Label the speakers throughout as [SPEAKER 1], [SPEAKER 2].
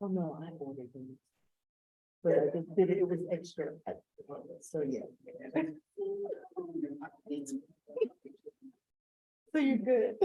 [SPEAKER 1] Oh, no, I ordered them. But I just did it, it was extra. So, yeah. So you're good.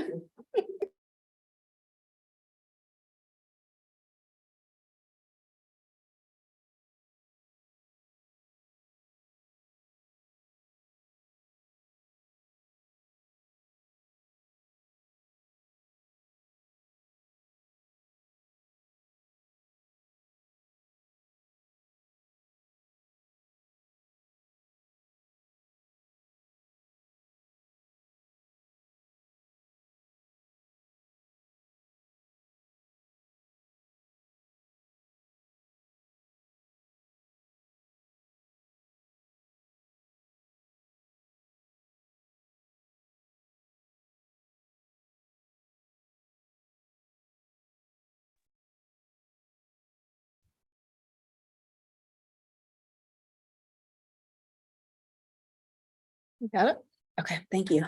[SPEAKER 2] You got it? Okay, thank you.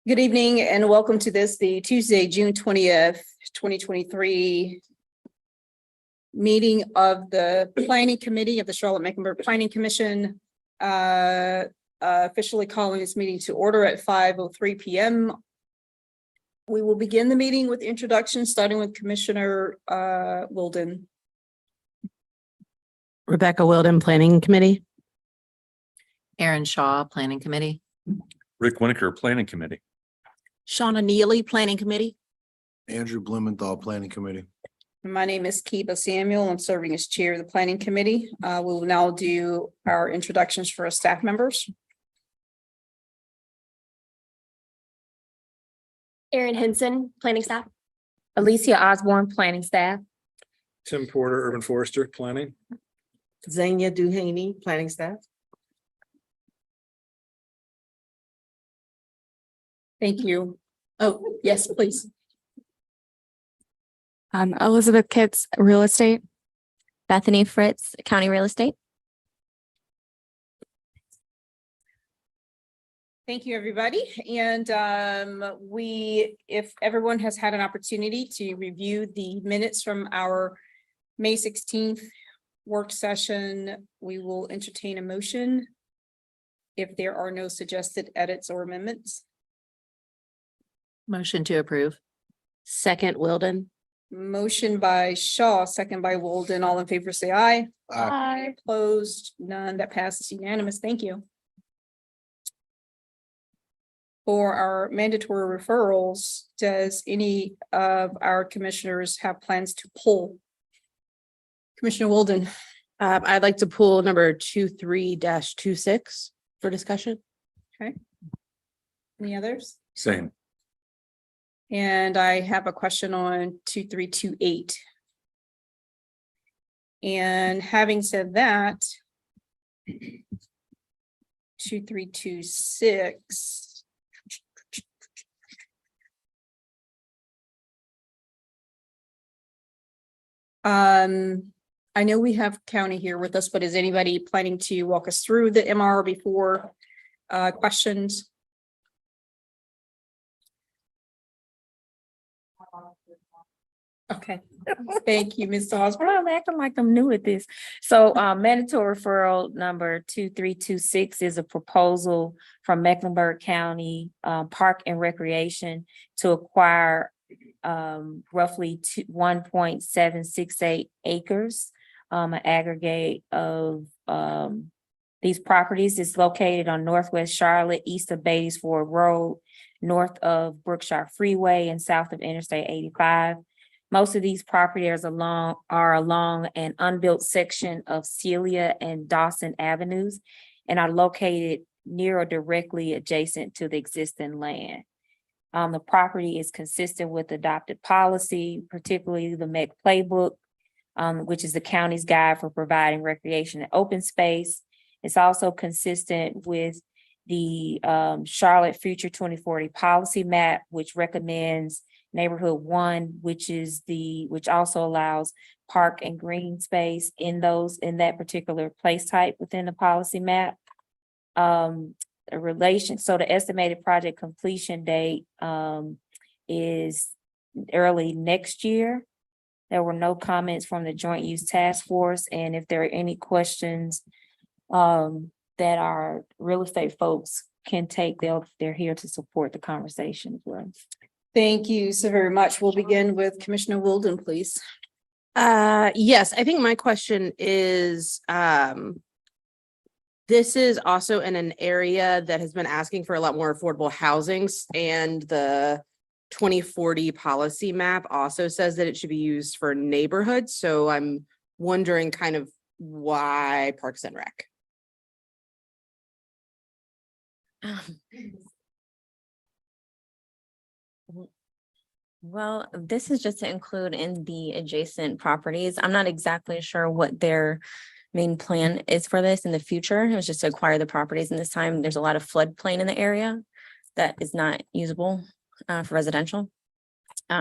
[SPEAKER 2] Good evening and welcome to the Tuesday, June 20th, 2023 meeting of the Planning Committee of the Charlotte-Mecklenburg Planning Commission. Officially calling this meeting to order at 5:03 p.m. We will begin the meeting with introductions, starting with Commissioner Wilden.
[SPEAKER 3] Rebecca Wilden, Planning Committee.
[SPEAKER 4] Aaron Shaw, Planning Committee.
[SPEAKER 5] Rick Winiker, Planning Committee.
[SPEAKER 3] Shauna Neely, Planning Committee.
[SPEAKER 6] Andrew Blumenthal, Planning Committee.
[SPEAKER 2] My name is Kiva Samuel. I'm serving as chair of the Planning Committee. We will now do our introductions for our staff members.
[SPEAKER 7] Erin Henson, planning staff. Alicia Osborne, planning staff.
[SPEAKER 8] Tim Porter, Urban Forester, Planning.
[SPEAKER 1] Zania Duhaney, planning staff.
[SPEAKER 2] Thank you. Oh, yes, please.
[SPEAKER 7] Elizabeth Kitts, real estate. Bethany Fritz, county real estate.
[SPEAKER 2] Thank you, everybody. And if everyone has had an opportunity to review the minutes from our May 16th work session, we will entertain a motion if there are no suggested edits or amendments.
[SPEAKER 4] Motion to approve.
[SPEAKER 3] Second, Wilden.
[SPEAKER 2] Motion by Shaw, second by Walden. All in favor, say aye.
[SPEAKER 7] Aye.
[SPEAKER 2] Opposed, none. That passes unanimous. Thank you. For our mandatory referrals, does any of our commissioners have plans to pull? Commissioner Walden.
[SPEAKER 3] I'd like to pull number 23-26 for discussion.
[SPEAKER 2] Any others?
[SPEAKER 5] Same.
[SPEAKER 2] And I have a question on 2328. And having said that, 2326. I know we have county here with us, but is anybody planning to walk us through the MR before questions? Okay, thank you, Ms. Osborne.
[SPEAKER 7] I'm acting like I'm new at this. So mandatory referral number 2326 is a proposal from Mecklenburg County Park and Recreation to acquire roughly 1.768 acres, an aggregate of these properties. Is located on Northwest Charlotte, east of Beatties Ford Road, north of Brookshire Freeway, and south of Interstate 85. Most of these properties are along an unbuilt section of Celia and Dawson Avenues and are located near or directly adjacent to the existing land. The property is consistent with adopted policy, particularly the MEC playbook, which is the county's guide for providing recreation and open space. It's also consistent with the Charlotte Future 2040 policy map, which recommends Neighborhood 1, which also allows park and green space in that particular place type within the policy map. So the estimated project completion date is early next year. There were no comments from the Joint Use Task Force, and if there are any questions that our real estate folks can take, they're here to support the conversation as well.
[SPEAKER 2] Thank you so very much. We'll begin with Commissioner Wilden, please.
[SPEAKER 3] Yes, I think my question is, this is also in an area that has been asking for a lot more affordable housings, and the 2040 policy map also says that it should be used for neighborhoods. So I'm wondering kind of why Parks and Rec.
[SPEAKER 9] Well, this is just to include in the adjacent properties. I'm not exactly sure what their main plan is for this in the future. It was just to acquire the properties, and this time there's a lot of floodplain in the area that is not usable for residential.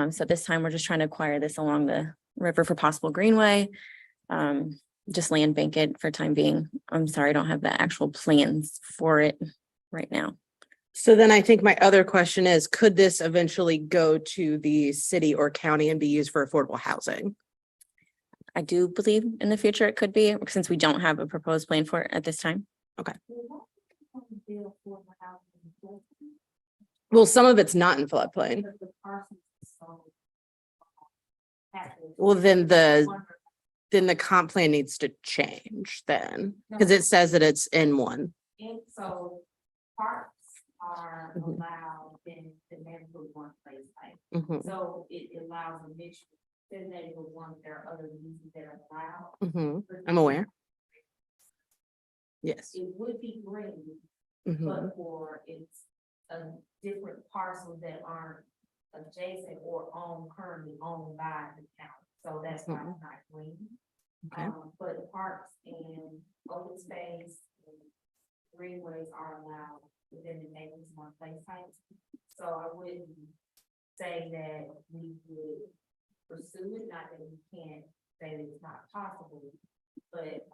[SPEAKER 9] So this time we're just trying to acquire this along the river for possible greenway. Just land bank it for time being. I'm sorry, I don't have the actual plans for it right now.
[SPEAKER 3] So then I think my other question is, could this eventually go to the city or county and be used for affordable housing?
[SPEAKER 9] I do believe in the future it could be, since we don't have a proposed plan for it at this time.
[SPEAKER 3] Well, some of it's not in floodplain. Well, then the comp plan needs to change then, because it says that it's in one.
[SPEAKER 7] And so parks are
[SPEAKER 3] Mhm.
[SPEAKER 7] allowed in the neighborhood one place type.
[SPEAKER 3] Mhm,
[SPEAKER 7] So it allows a mixture. Then neighborhood one, there are other uses that are allowed.
[SPEAKER 3] mhm. I'm aware. Yes.
[SPEAKER 7] It would be green,
[SPEAKER 3] Mhm,
[SPEAKER 7] but for it's a different parcels that aren't adjacent or currently owned by the county. So that's why it's not green.
[SPEAKER 3] Okay.
[SPEAKER 7] But parks and open space and greenways are allowed within the neighborhood one place types. So I wouldn't say that we would pursue it, not that we can't say that it's not possible, but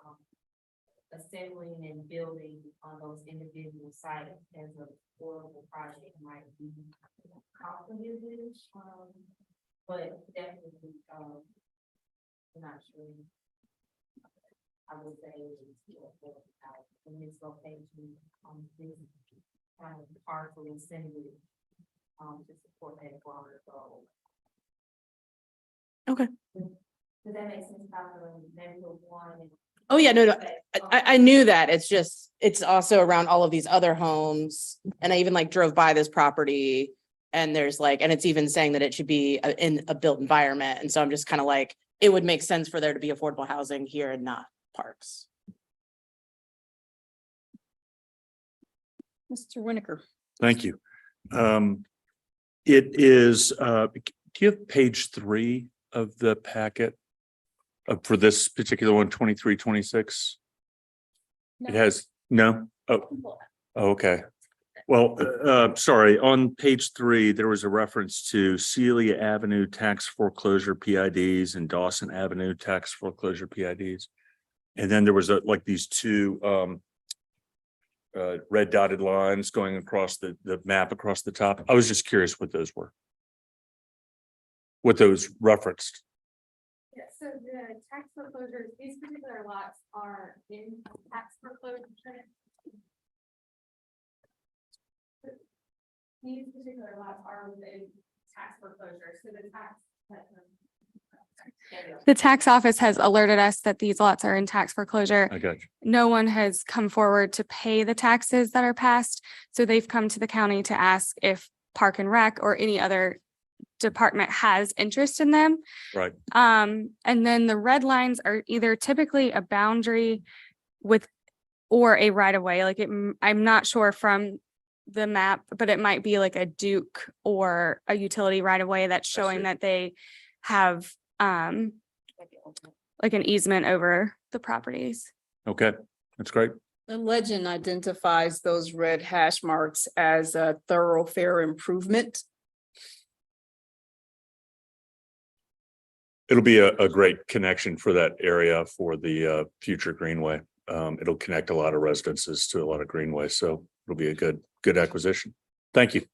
[SPEAKER 7] assembling and building on those individual sites as a affordable project might be complicated, but definitely, I'm not sure. I would say it's still affordable in this location, this kind of parcel incentive, to support that broader goal.
[SPEAKER 3] Okay.
[SPEAKER 7] Does that make sense about the neighborhood one?
[SPEAKER 3] Oh, yeah, no, I knew that. It's just, it's also around all of these other homes. And I even like drove by this property and there's like, and it's even saying that it should be in a built environment. And so I'm just kind of like, it would make sense for there to be affordable housing here and not parks.
[SPEAKER 2] Mr. Winiker.
[SPEAKER 5] Thank you. It is, do you have page 3 of the packet? For this particular one, 2326? It has, no? Oh, okay. Well, sorry, on page 3, there was a reference to Celia Avenue tax foreclosure PIDs and Dawson Avenue tax foreclosure PIDs. And then there was like these two red dotted lines going across the map across the top. I was just curious what those were. What those referenced.
[SPEAKER 10] Yeah, so the tax foreclosures, these particular lots are in tax foreclosure. These particular lots are within tax foreclosure, so the tax office has alerted us that these lots are in tax foreclosure.
[SPEAKER 5] I got you.
[SPEAKER 10] No one has come forward to pay the taxes that are passed, so they've come to the county to ask if Park and Rec or any other department has interest in them.
[SPEAKER 5] Right.
[SPEAKER 10] And then the red lines are either typically a boundary with or a right of way. Like I'm not sure from the map, but it might be like a Duke or a utility right of way that's showing that they have like an easement over the properties.
[SPEAKER 5] Okay, that's great.
[SPEAKER 2] The legend identifies those red hash marks as a thoroughfare improvement.
[SPEAKER 5] It'll be a great connection for that area for the future greenway. It'll connect a lot of residences to a lot of greenways, so it'll be a good acquisition. Thank you.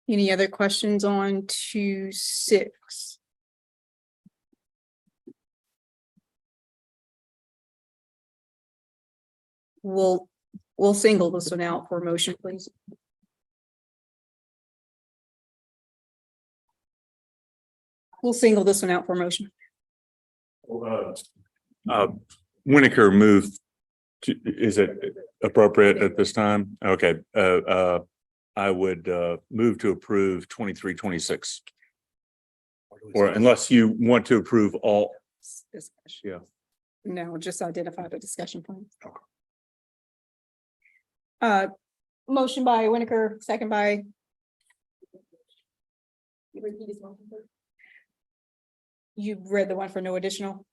[SPEAKER 2] Any other questions on 2-6? We'll single this one out for a motion, please. We'll single this one out for a motion.
[SPEAKER 5] Winiker moved. Is it appropriate at this time? Okay, I would move to approve 23-26. Or unless you want to approve all, yeah.
[SPEAKER 2] No, just identify the discussion point.
[SPEAKER 5] Okay.
[SPEAKER 2] Motion by Winiker, second by. You read the one for no additional?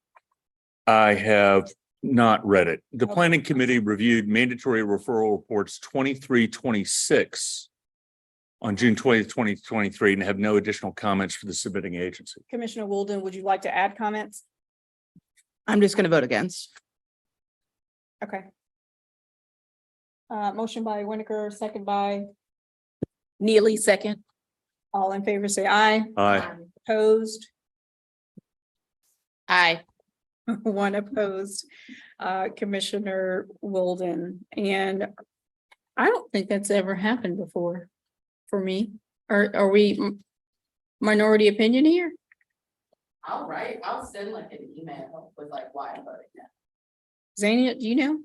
[SPEAKER 5] I have not read it. The planning committee reviewed mandatory referral reports 23-26 on June 20th, 2023, and have no additional comments for the submitting agency.
[SPEAKER 2] Commissioner Walden, would you like to add comments?
[SPEAKER 3] I'm just gonna vote against.
[SPEAKER 2] Okay. Motion by Winiker, second by
[SPEAKER 4] Neely, second.
[SPEAKER 2] all in favor, say aye.
[SPEAKER 5] Aye.
[SPEAKER 2] Opposed,
[SPEAKER 3] Aye.
[SPEAKER 2] one opposed, Commissioner Walden, and I don't think that's ever happened before for me. Are we minority opinion here?
[SPEAKER 3] All right, I'll send like an email with like why I'm voting no.
[SPEAKER 2] Zania, do you know?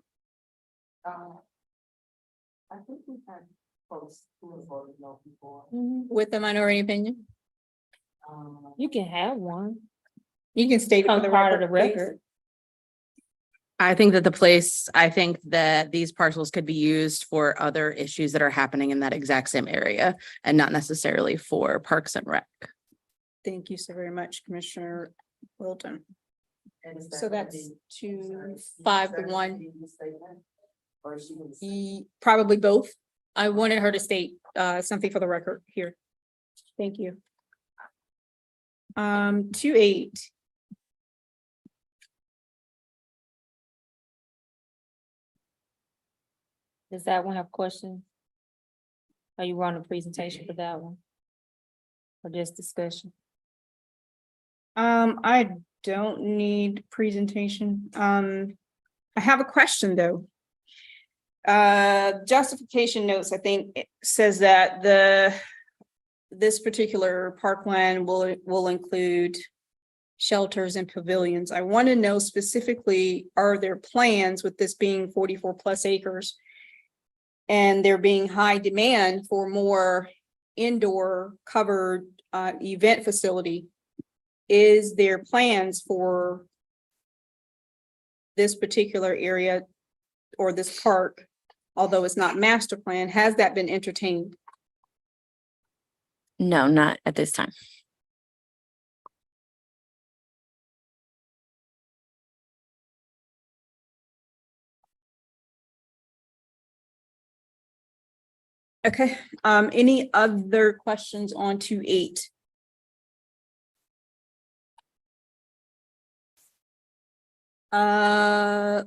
[SPEAKER 1] I think we've had folks who have voted no before.
[SPEAKER 2] With the minority opinion?
[SPEAKER 7] You can have one.
[SPEAKER 2] You can state it for
[SPEAKER 7] Become
[SPEAKER 2] the
[SPEAKER 7] part of the
[SPEAKER 2] record, please.
[SPEAKER 7] record.
[SPEAKER 3] I think that these parcels could be used for other issues that are happening in that exact same area and not necessarily for Parks and Rec.
[SPEAKER 2] Thank you so very much, Commissioner Wilton. So that's 2-5-1. Probably both. I wanted her to state something for the record here. Thank you. 2-8.
[SPEAKER 7] Does that one have questions? Are you running a presentation for that one? Or just discussion?
[SPEAKER 2] I don't need presentation. I have a question, though. Justification notes, I think it says that this particular parkland will include shelters and pavilions. I want to know specifically, are there plans with this being 44 plus acres? And there being high demand for more indoor covered event facility? Is there plans for this particular area or this park, although it's not master plan, has that been entertained?
[SPEAKER 9] No, not at this time.
[SPEAKER 2] Okay, any other questions on 2-8?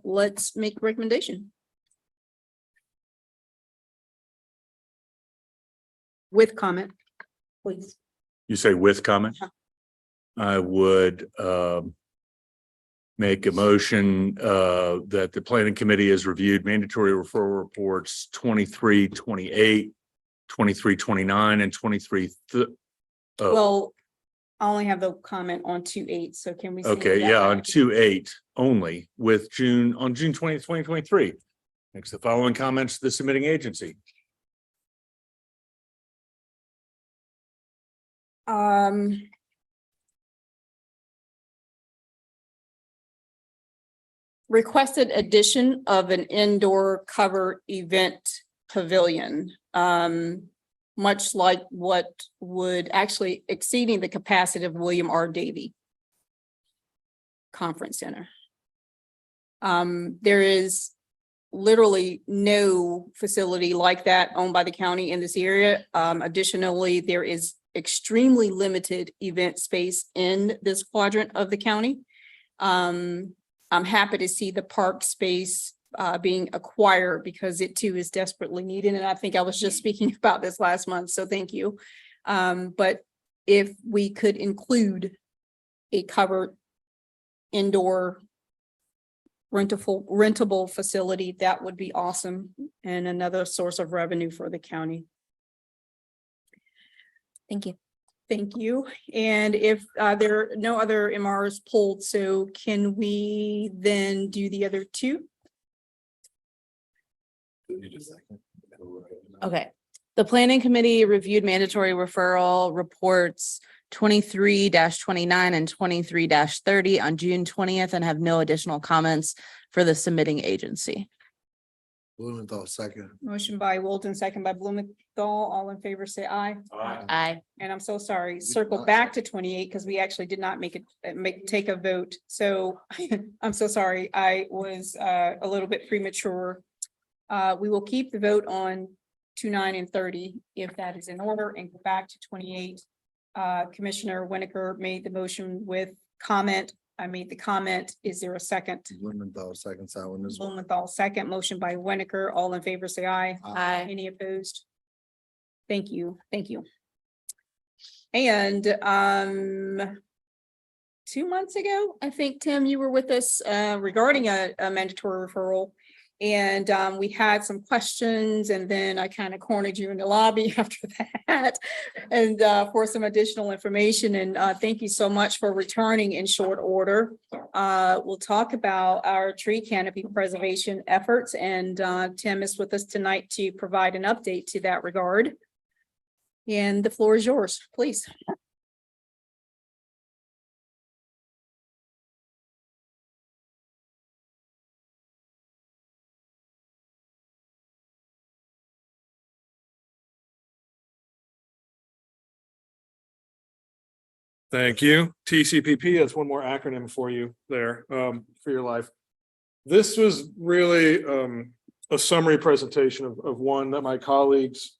[SPEAKER 2] Let's make a recommendation. With comment, please.
[SPEAKER 5] You say with comment?
[SPEAKER 2] Uh-huh.
[SPEAKER 5] I would make a motion that the planning committee has reviewed mandatory referral reports 23-28, 23-29, and 23.
[SPEAKER 2] Well, I only have the comment on 2-8, so can we? send
[SPEAKER 5] Okay,
[SPEAKER 2] that
[SPEAKER 5] yeah,
[SPEAKER 2] back?
[SPEAKER 5] on 2-8 only with June 20th, 2023. Makes the following comments to the submitting agency.
[SPEAKER 2] Requested addition of an indoor cover event pavilion. Much like what would actually exceeding the capacity of William R. Davie Conference Center. There is literally no facility like that owned by the county in this area. Additionally, there is extremely limited event space in this quadrant of the county. I'm happy to see the park space being acquired because it too is desperately needed. And I think I was just speaking about this last month, so thank you. But if we could include a covered indoor rentable facility, that would be awesome and another source of revenue for the county.
[SPEAKER 9] Thank you.
[SPEAKER 2] Thank you. And if there are no other MRs pulled, so can we then do the other two?
[SPEAKER 3] Okay. The planning committee reviewed mandatory referral reports 23-29 and 23-30 on June 20th and have no additional comments for the submitting agency.
[SPEAKER 6] Blumenthal, second.
[SPEAKER 2] Motion by Wilton, second by Blumenthal. All in favor, say aye.
[SPEAKER 3] Aye.
[SPEAKER 2] And I'm so sorry, circle back to 28 because we actually did not take a vote. So I'm so sorry. I was a little bit premature. We will keep the vote on 29 and 30 if that is in order, and go back to 28. Commissioner Winiker made the motion with comment. I made the comment. Is there a second?
[SPEAKER 6] Blumenthal, second, that one as well.
[SPEAKER 2] Blumenthal, second. Motion by Winiker. All in favor, say aye.
[SPEAKER 3] Aye.
[SPEAKER 2] Any opposed? Thank you. Thank you. And 2 months ago, I think, Tim, you were with us regarding a mandatory referral. And we had some questions, and then I kind of cornered you in the lobby after that. And for some additional information, and thank you so much for returning in short order. We'll talk about our tree canopy preservation efforts, and Tim is with us tonight to provide an update to that regard. And the floor is yours, please.
[SPEAKER 8] Thank you. TCPP, that's one more acronym for you there, for your life. This was really a summary presentation of one that my colleagues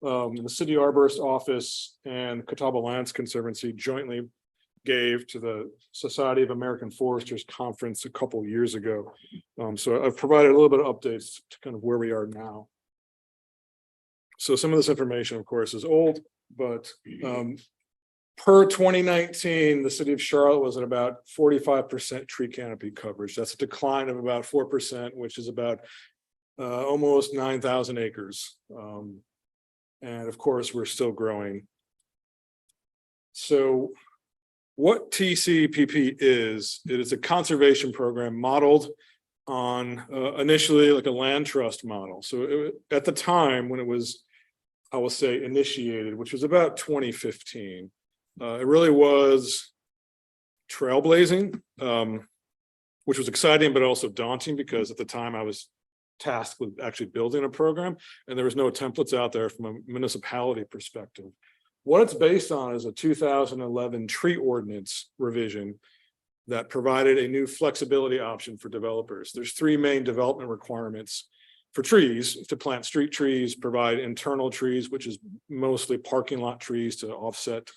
[SPEAKER 8] in the City Arborist Office and Catawba Lands Conservancy jointly gave to the Society of American Foresters Conference a couple years ago. So I've provided a little bit of updates to kind of where we are now. So some of this information, of course, is old, but per 2019, the city of Charlotte was at about 45% tree canopy coverage. That's a decline of about 4%, which is about almost 9,000 acres. And of course, we're still growing. So what TCPP is, it is a conservation program modeled on initially like a land trust model. So at the time when it was, I will say, initiated, which was about 2015, it really was trailblazing, which was exciting, but also daunting because at the time I was tasked with actually building a program and there was no templates out there from a municipality perspective. What it's based on is a 2011 tree ordinance revision that provided a new flexibility option for developers. There's three main development requirements for trees: to plant street trees, provide internal trees, which is mostly parking lot trees to offset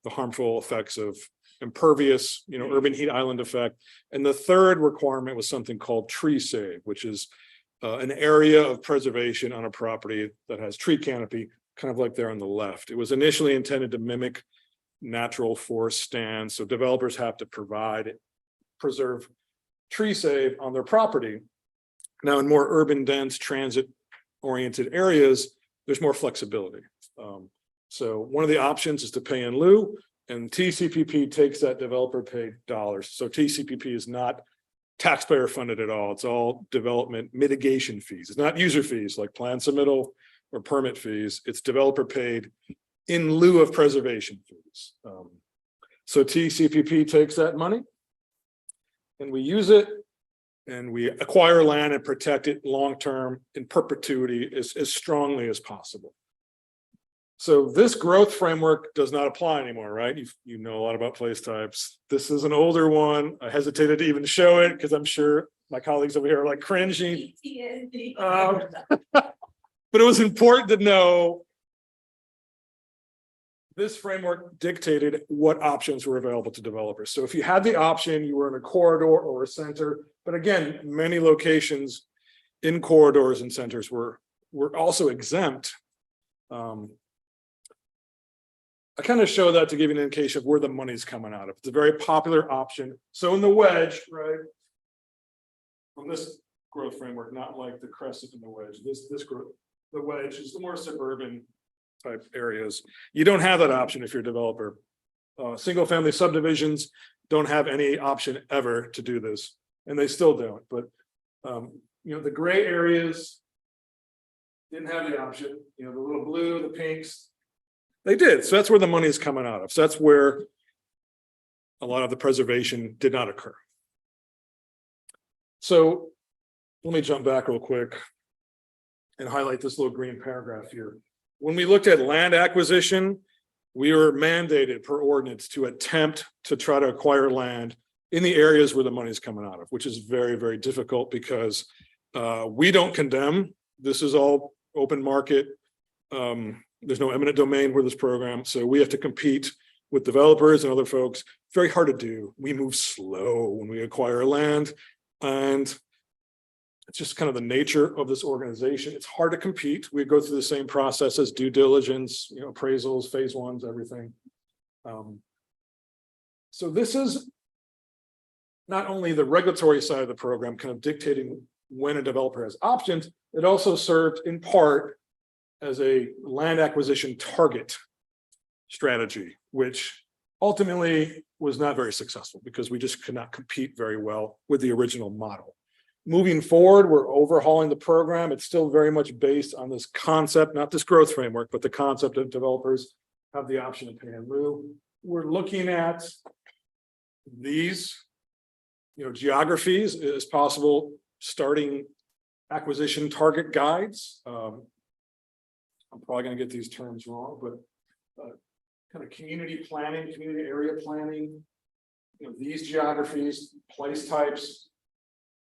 [SPEAKER 8] the harmful effects of impervious, urban heat island effect. And the third requirement was something called tree save, which is an area of preservation on a property that has tree canopy, kind of like there on the left. It was initially intended to mimic natural forest stands. So developers have to preserve tree save on their property. Now in more urban, dense, transit oriented areas, there's more flexibility. So one of the options is to pay in lieu, and TCPP takes that developer paid dollars. So TCPP is not taxpayer funded at all. It's all development mitigation fees. It's not user fees like plan submittal or permit fees. It's developer paid in lieu of preservation fees. So TCPP takes that money and we use it and we acquire land and protect it long-term in perpetuity as strongly as possible. So this growth framework does not apply anymore, right? You know a lot about place types. This is an older one. I hesitated to even show it because I'm sure my colleagues over here are like cringing. But it was important to know this framework dictated what options were available to developers. So if you had the option, you were in a corridor or a center, but again, many locations in corridors and centers were also exempt. I kind of show that to give you an indication of where the money's coming out of. It's a very popular option. So in the wedge, right? From this growth framework, not like the crescent and the wedge, this growth, the wedge is the more suburban type areas. You don't have that option if you're a developer. Single family subdivisions don't have any option ever to do this, and they still don't, but the gray areas didn't have the option, the little blue, the pinks, they did. So that's where the money is coming out of. So that's where a lot of the preservation did not occur. So let me jump back real quick and highlight this little green paragraph here. When we looked at land acquisition, we were mandated per ordinance to attempt to try to acquire land in the areas where the money is coming out of, which is very, very difficult because we don't condemn. This is all open market. There's no eminent domain for this program, so we have to compete with developers and other folks. Very hard to do. We move slow when we acquire land, and it's just kind of the nature of this organization. It's hard to compete. We go through the same process as due diligence, appraisals, phase ones, everything. So this is not only the regulatory side of the program, kind of dictating when a developer has options, it also served in part as a land acquisition target strategy, which ultimately was not very successful because we just could not compete very well with the original model. Moving forward, we're overhauling the program. It's still very much based on this concept, not this growth framework, but the concept of developers have the option of pay in lieu. We're looking at these, geographies as possible starting acquisition target guides. I'm probably going to get these terms wrong, but kind of community planning, community area planning, these geographies, place types.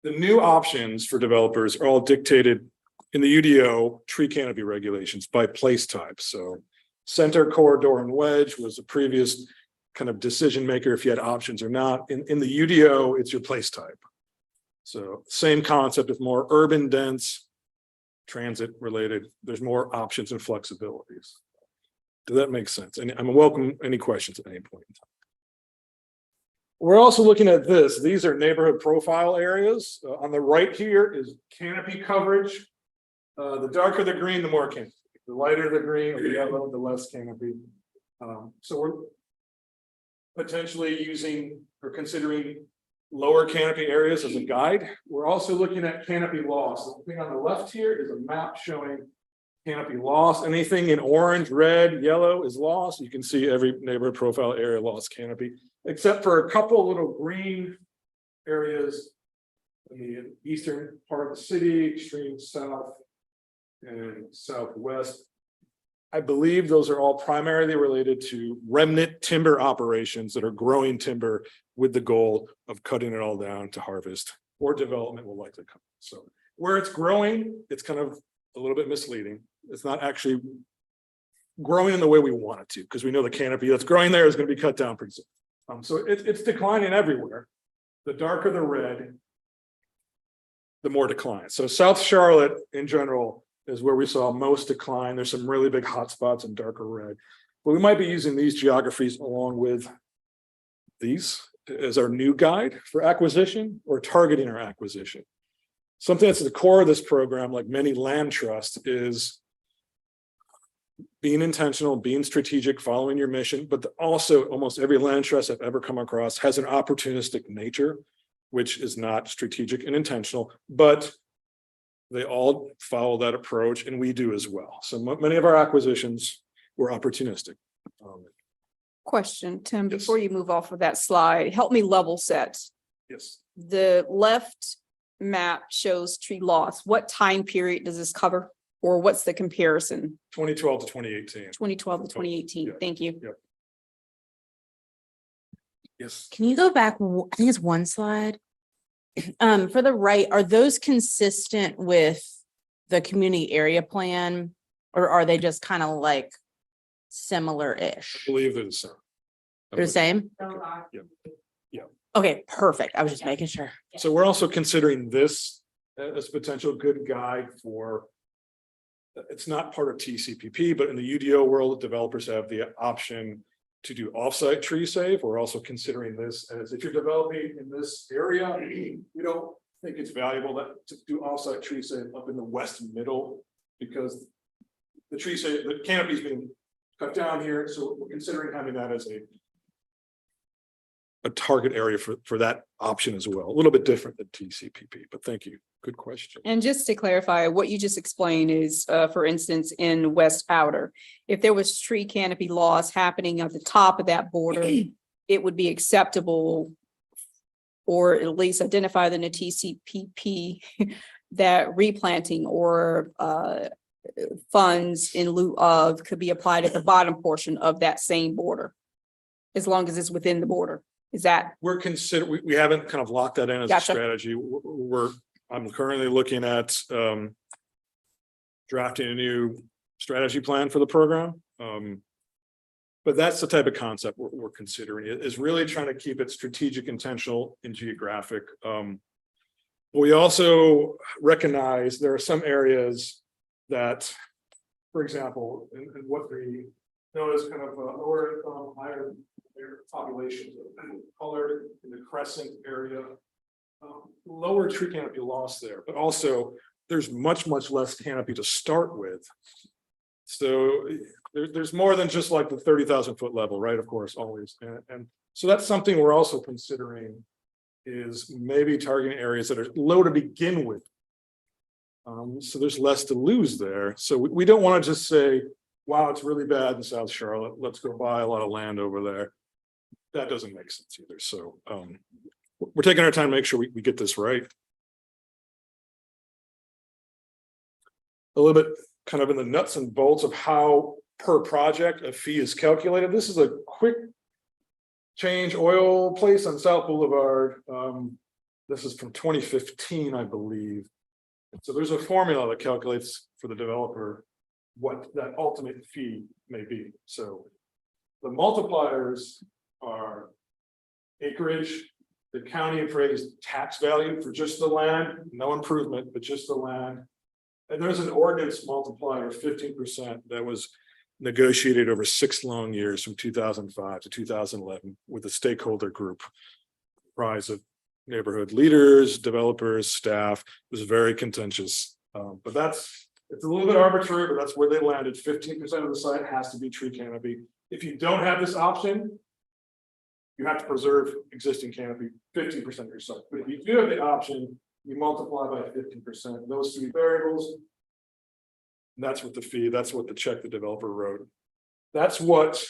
[SPEAKER 8] The new options for developers are all dictated in the UDO tree canopy regulations by place type. So center, corridor, and wedge was the previous kind of decision maker if you had options or not. In the UDO, it's your place type. So same concept of more urban dense, transit related, there's more options and flexibilities. Does that make sense? And I'm welcome any questions at any point in time. We're also looking at this. These are neighborhood profile areas. On the right here is canopy coverage. The darker the green, the more canopy. The lighter the green or the yellow, the less canopy. So we're potentially using or considering lower canopy areas as a guide. We're also looking at canopy loss. The thing on the left here is a map showing canopy loss. Anything in orange, red, yellow is lost. You can see every neighborhood profile area lost canopy, except for a couple little green areas in the eastern part of the city, extreme south and southwest. I believe those are all primarily related to remnant timber operations that are growing timber with the goal of cutting it all down to harvest, or development will likely come. So where it's growing, it's kind of a little bit misleading. It's not actually growing in the way we want it to, because we know the canopy that's growing there is going to be cut down pretty soon. So it's declining everywhere. The darker the red, the more decline. So South Charlotte in general is where we saw most decline. There's some really big hot spots in darker red, but we might be using these geographies along with these as our new guide for acquisition or targeting our acquisition. Something that's at the core of this program, like many land trusts, is being intentional, being strategic, following your mission, but also almost every land trust I've ever come across has an opportunistic nature, which is not strategic and intentional, but they all follow that approach, and we do as well. So many of our acquisitions were opportunistic.
[SPEAKER 2] Question, Tim,
[SPEAKER 8] Yes.
[SPEAKER 2] before you move off of that slide, help me level set.
[SPEAKER 8] Yes,
[SPEAKER 2] The left map shows tree loss. What time period does this cover? Or what's the comparison?
[SPEAKER 8] 2012 to 2018.
[SPEAKER 2] 2012 to 2018.
[SPEAKER 8] Yeah.
[SPEAKER 2] Thank you.
[SPEAKER 8] Yes.
[SPEAKER 3] Can you go back? I think it's one slide. For the right, are those consistent with the community area plan? Or are they just kind of like similar-ish?
[SPEAKER 8] I believe they're the same.
[SPEAKER 3] They're the same?
[SPEAKER 8] Yeah.
[SPEAKER 3] Okay, perfect. I was just making sure.
[SPEAKER 8] So we're also considering this as a potential good guide for It's not part of TCPP, but in the UDO world, developers have the option to do offsite tree save. We're also considering this as if you're developing in this area, we don't think it's valuable to do offsite tree save up in the west middle because the tree save, the canopy's being cut down here, so we're considering having that as a target area for that option as well. A little bit different than TCPP, but thank you. Good question.
[SPEAKER 2] And just to clarify, what you just explained is, for instance, in West Outer, if there was tree canopy loss happening at the top of that border, it would be acceptable or at least identified in the TCPP that replanting or funds in lieu of could be applied at the bottom portion of that same border, as long as it's within the border. Is that?
[SPEAKER 8] We're considering, we haven't kind of locked that in as a
[SPEAKER 2] Gotcha.
[SPEAKER 8] strategy. I'm currently looking at drafting a new strategy plan for the program. But that's the type of concept we're considering. It is really trying to keep it strategic, intentional, and geographic. We also recognize there are some areas that, for example, in what we know as kind of lower income, higher populations, colored in the crescent area, lower tree canopy loss there, but also there's much less canopy to start with. So there's more than just like the 30,000 foot level, right? Of course, always. And so that's something we're also considering is maybe targeting areas that are low to begin with. So there's less to lose there. So we don't want to just say, wow, it's really bad in South Charlotte. Let's go buy a lot of land over there. That doesn't make sense either. So we're taking our time to make sure we get this right. A little bit kind of in the nuts and bolts of how per project a fee is calculated. This is a quick change oil place on South Boulevard. This is from 2015, I believe. So there's a formula that calculates for the developer what that ultimate fee may be. So the multipliers are acreage, the county appraised tax value for just the land, no improvement, but just the land. And there's an ordinance multiplier of 15% that was negotiated over 6 long years from 2005 to 2011 with a stakeholder group comprised of neighborhood leaders, developers, staff. It was very contentious, but it's a little bit arbitrary, but that's where they landed. 15% of the site has to be tree canopy. If you don't have this option, you have to preserve existing canopy 15% of your site. But if you do have the option, you multiply by 15%, those 3 variables. And that's what the fee, that's what the check the developer wrote. That's what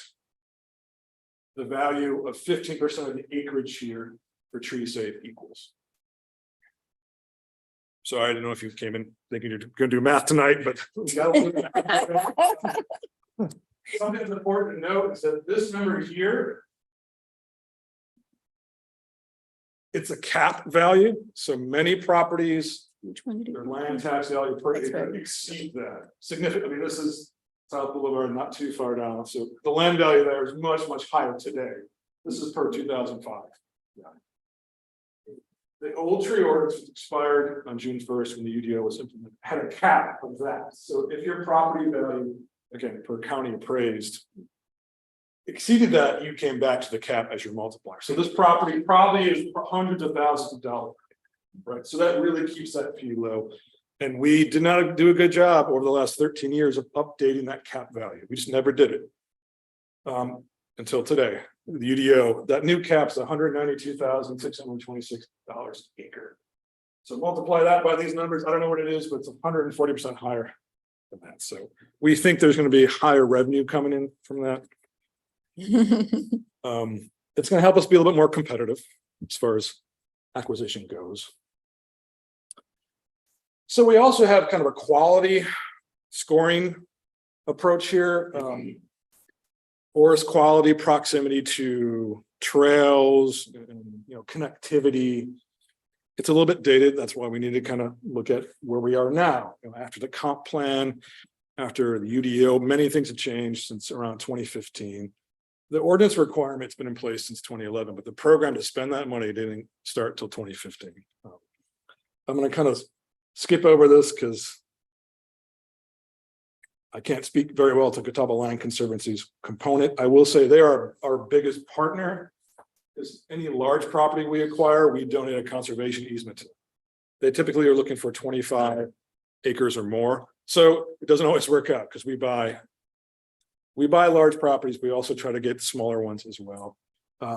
[SPEAKER 8] the value of 15% of the acreage here for tree save equals. So I don't know if you came in thinking you're going to do math tonight, but something that's important to note is that this number here, it's a cap value. So many properties,
[SPEAKER 4] Which one did
[SPEAKER 8] their
[SPEAKER 4] it?
[SPEAKER 8] land tax value per
[SPEAKER 4] That's
[SPEAKER 8] acre
[SPEAKER 4] right.
[SPEAKER 8] exceed that significantly. This is South Boulevard, not too far down. So the land value there is much higher today. This is per 2005. Yeah. The old tree ordinance expired on June 1st when the UDO was implemented, had a cap of that. So if your property value, again, per county appraised, exceeded that, you came back to the cap as your multiplier. So this property probably is hundreds of thousands of dollars, right? So that really keeps that fee low. And we did not do a good job over the last 13 years of updating that cap value. We just never did it until today. The UDO, that new cap's $192,626 an acre. So multiply that by these numbers. I don't know what it is, but it's 140% higher than that. So we think there's going to be higher revenue coming in from that. It's going to help us be a little bit more competitive as far as acquisition goes. So we also have kind of a quality scoring approach here. Forest quality, proximity to trails, and, connectivity. It's a little bit dated. That's why we need to kind of look at where we are now. After the comp plan, after the UDO, many things have changed since around 2015. The ordinance requirement's been in place since 2011, but the program to spend that money didn't start till 2015. I'm going to kind of skip over this because I can't speak very well to Catawba Land Conservancy's component. I will say they are our biggest partner. Because any large property we acquire, we donate a conservation easement to. They typically are looking for 25 acres or more. So it doesn't always work out because we buy large properties. We also try to get smaller ones as well.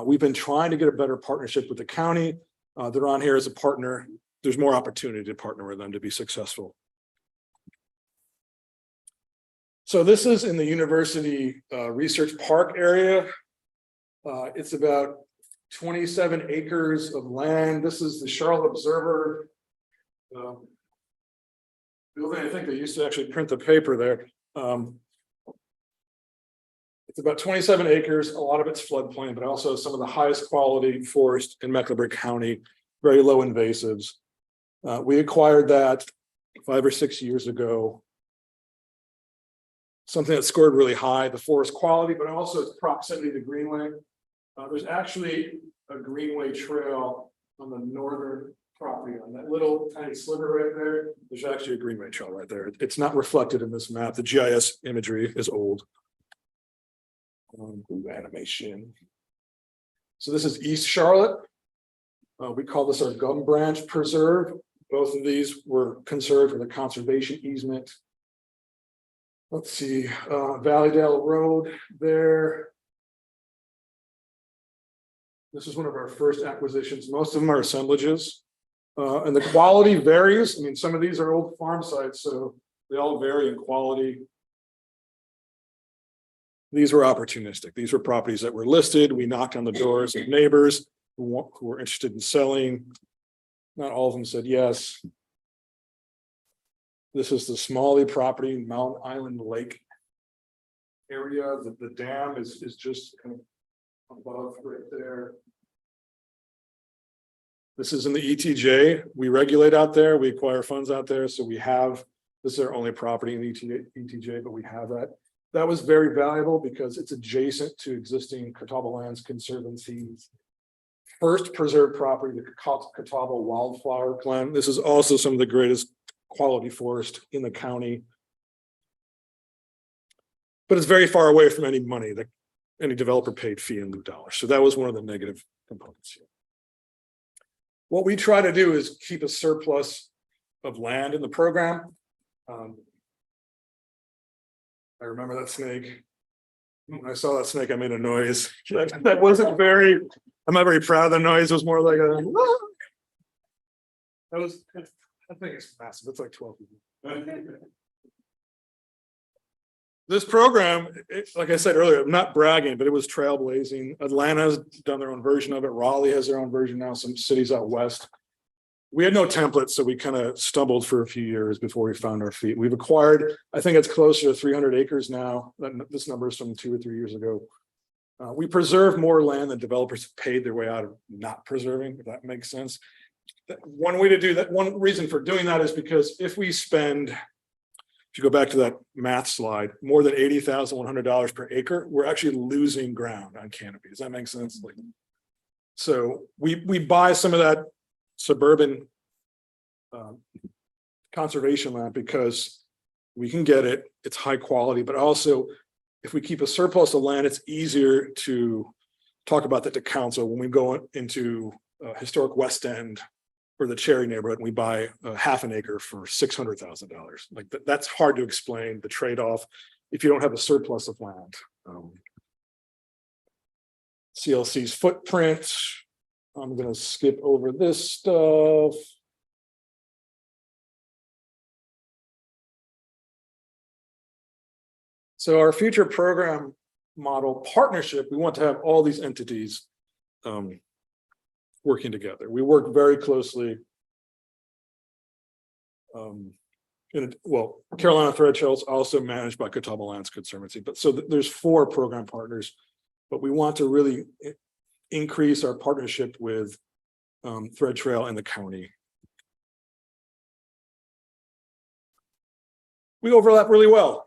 [SPEAKER 8] We've been trying to get a better partnership with the county. They're on here as a partner. There's more opportunity to partner with them to be successful. So this is in the University Research Park area. It's about 27 acres of land. This is the Charlotte Observer building. I think they used to actually print the paper there. It's about 27 acres. A lot of it's floodplain, but also some of the highest quality forest in Mecklenburg County, very low invasives. We acquired that 5 or 6 years ago. Something that scored really high, the forest quality, but also its proximity to Greenway. There's actually a Greenway trail on the northern property on that little tiny sliver right there. There's actually a Greenway trail right there. It's not reflected in this map. The GIS imagery is old. Animation. So this is East Charlotte. We call this our Gum Branch Preserve. Both of these were conserved with a conservation easement. Let's see, Valleydale Road there. This is one of our first acquisitions. Most of them are assemblages. And the quality varies. I mean, some of these are old farm sites, so they all vary in quality. These were opportunistic. These were properties that were listed. We knocked on the doors of neighbors who were interested in selling. Not all of them said yes. This is the Smalley property, Mountain Island Lake area. The dam is just kind of above right there. This is in the ETJ. We regulate out there. We acquire funds out there. So we have, this is our only property in ETJ, but we have that. That was very valuable because it's adjacent to existing Catawba Lands Conservancy's first preserved property, the Catawba Wildflower Glen. This is also some of the greatest quality forest in the county. But it's very far away from any money that any developer paid fee in lieu dollars. So that was one of the negative components here. What we try to do is keep a surplus of land in the program. I remember that snake. When I saw that snake, I made a noise. That wasn't very, I'm not very proud of the noise. It was more like a, I think it's massive. It's like 12 people. This program, like I said earlier, I'm not bragging, but it was trailblazing. Atlanta's done their own version of it. Raleigh has their own version now, some cities out west. We had no template, so we kind of stumbled for a few years before we found our feet. We've acquired, I think it's closer to 300 acres now. This number is from 2 or 3 years ago. We preserve more land than developers have paid their way out of not preserving, if that makes sense. One way to do that, one reason for doing that is because if we spend, if you go back to that math slide, more than $80,100 per acre, we're actually losing ground on canopy. Does that make sense? So we buy some of that suburban conservation land because we can get it, it's high quality, but also if we keep a surplus of land, it's easier to talk about that to council when we go into historic West End or the Cherry neighborhood, and we buy half an acre for $600,000. Like that's hard to explain the trade-off if you don't have a surplus of land. CLC's footprint. I'm going to skip over this stuff. So our future program model partnership, we want to have all these entities working together. We work very closely. Carolina Threadtail is also managed by Catawba Lands Conservancy, but so there's 4 program partners, but we want to really increase our partnership with Thread Trail and the county. We overlap really well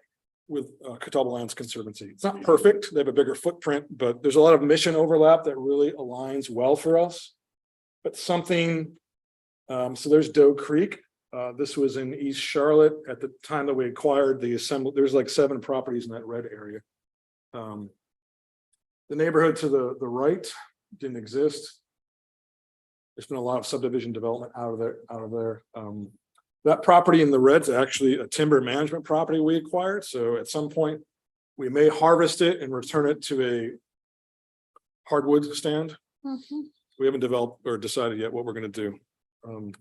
[SPEAKER 8] with Catawba Lands Conservancy. It's not perfect, they have a bigger footprint, but there's a lot of mission overlap that really aligns well for us. But something, so there's Doe Creek. This was in East Charlotte at the time that we acquired the assembly. There's like 7 properties in that red area. The neighborhood to the right didn't exist. There's been a lot of subdivision development out of there. That property in the red's actually a timber management property we acquired. So at some point, we may harvest it and return it to a hardwood stand. We haven't developed or decided yet what we're going to do.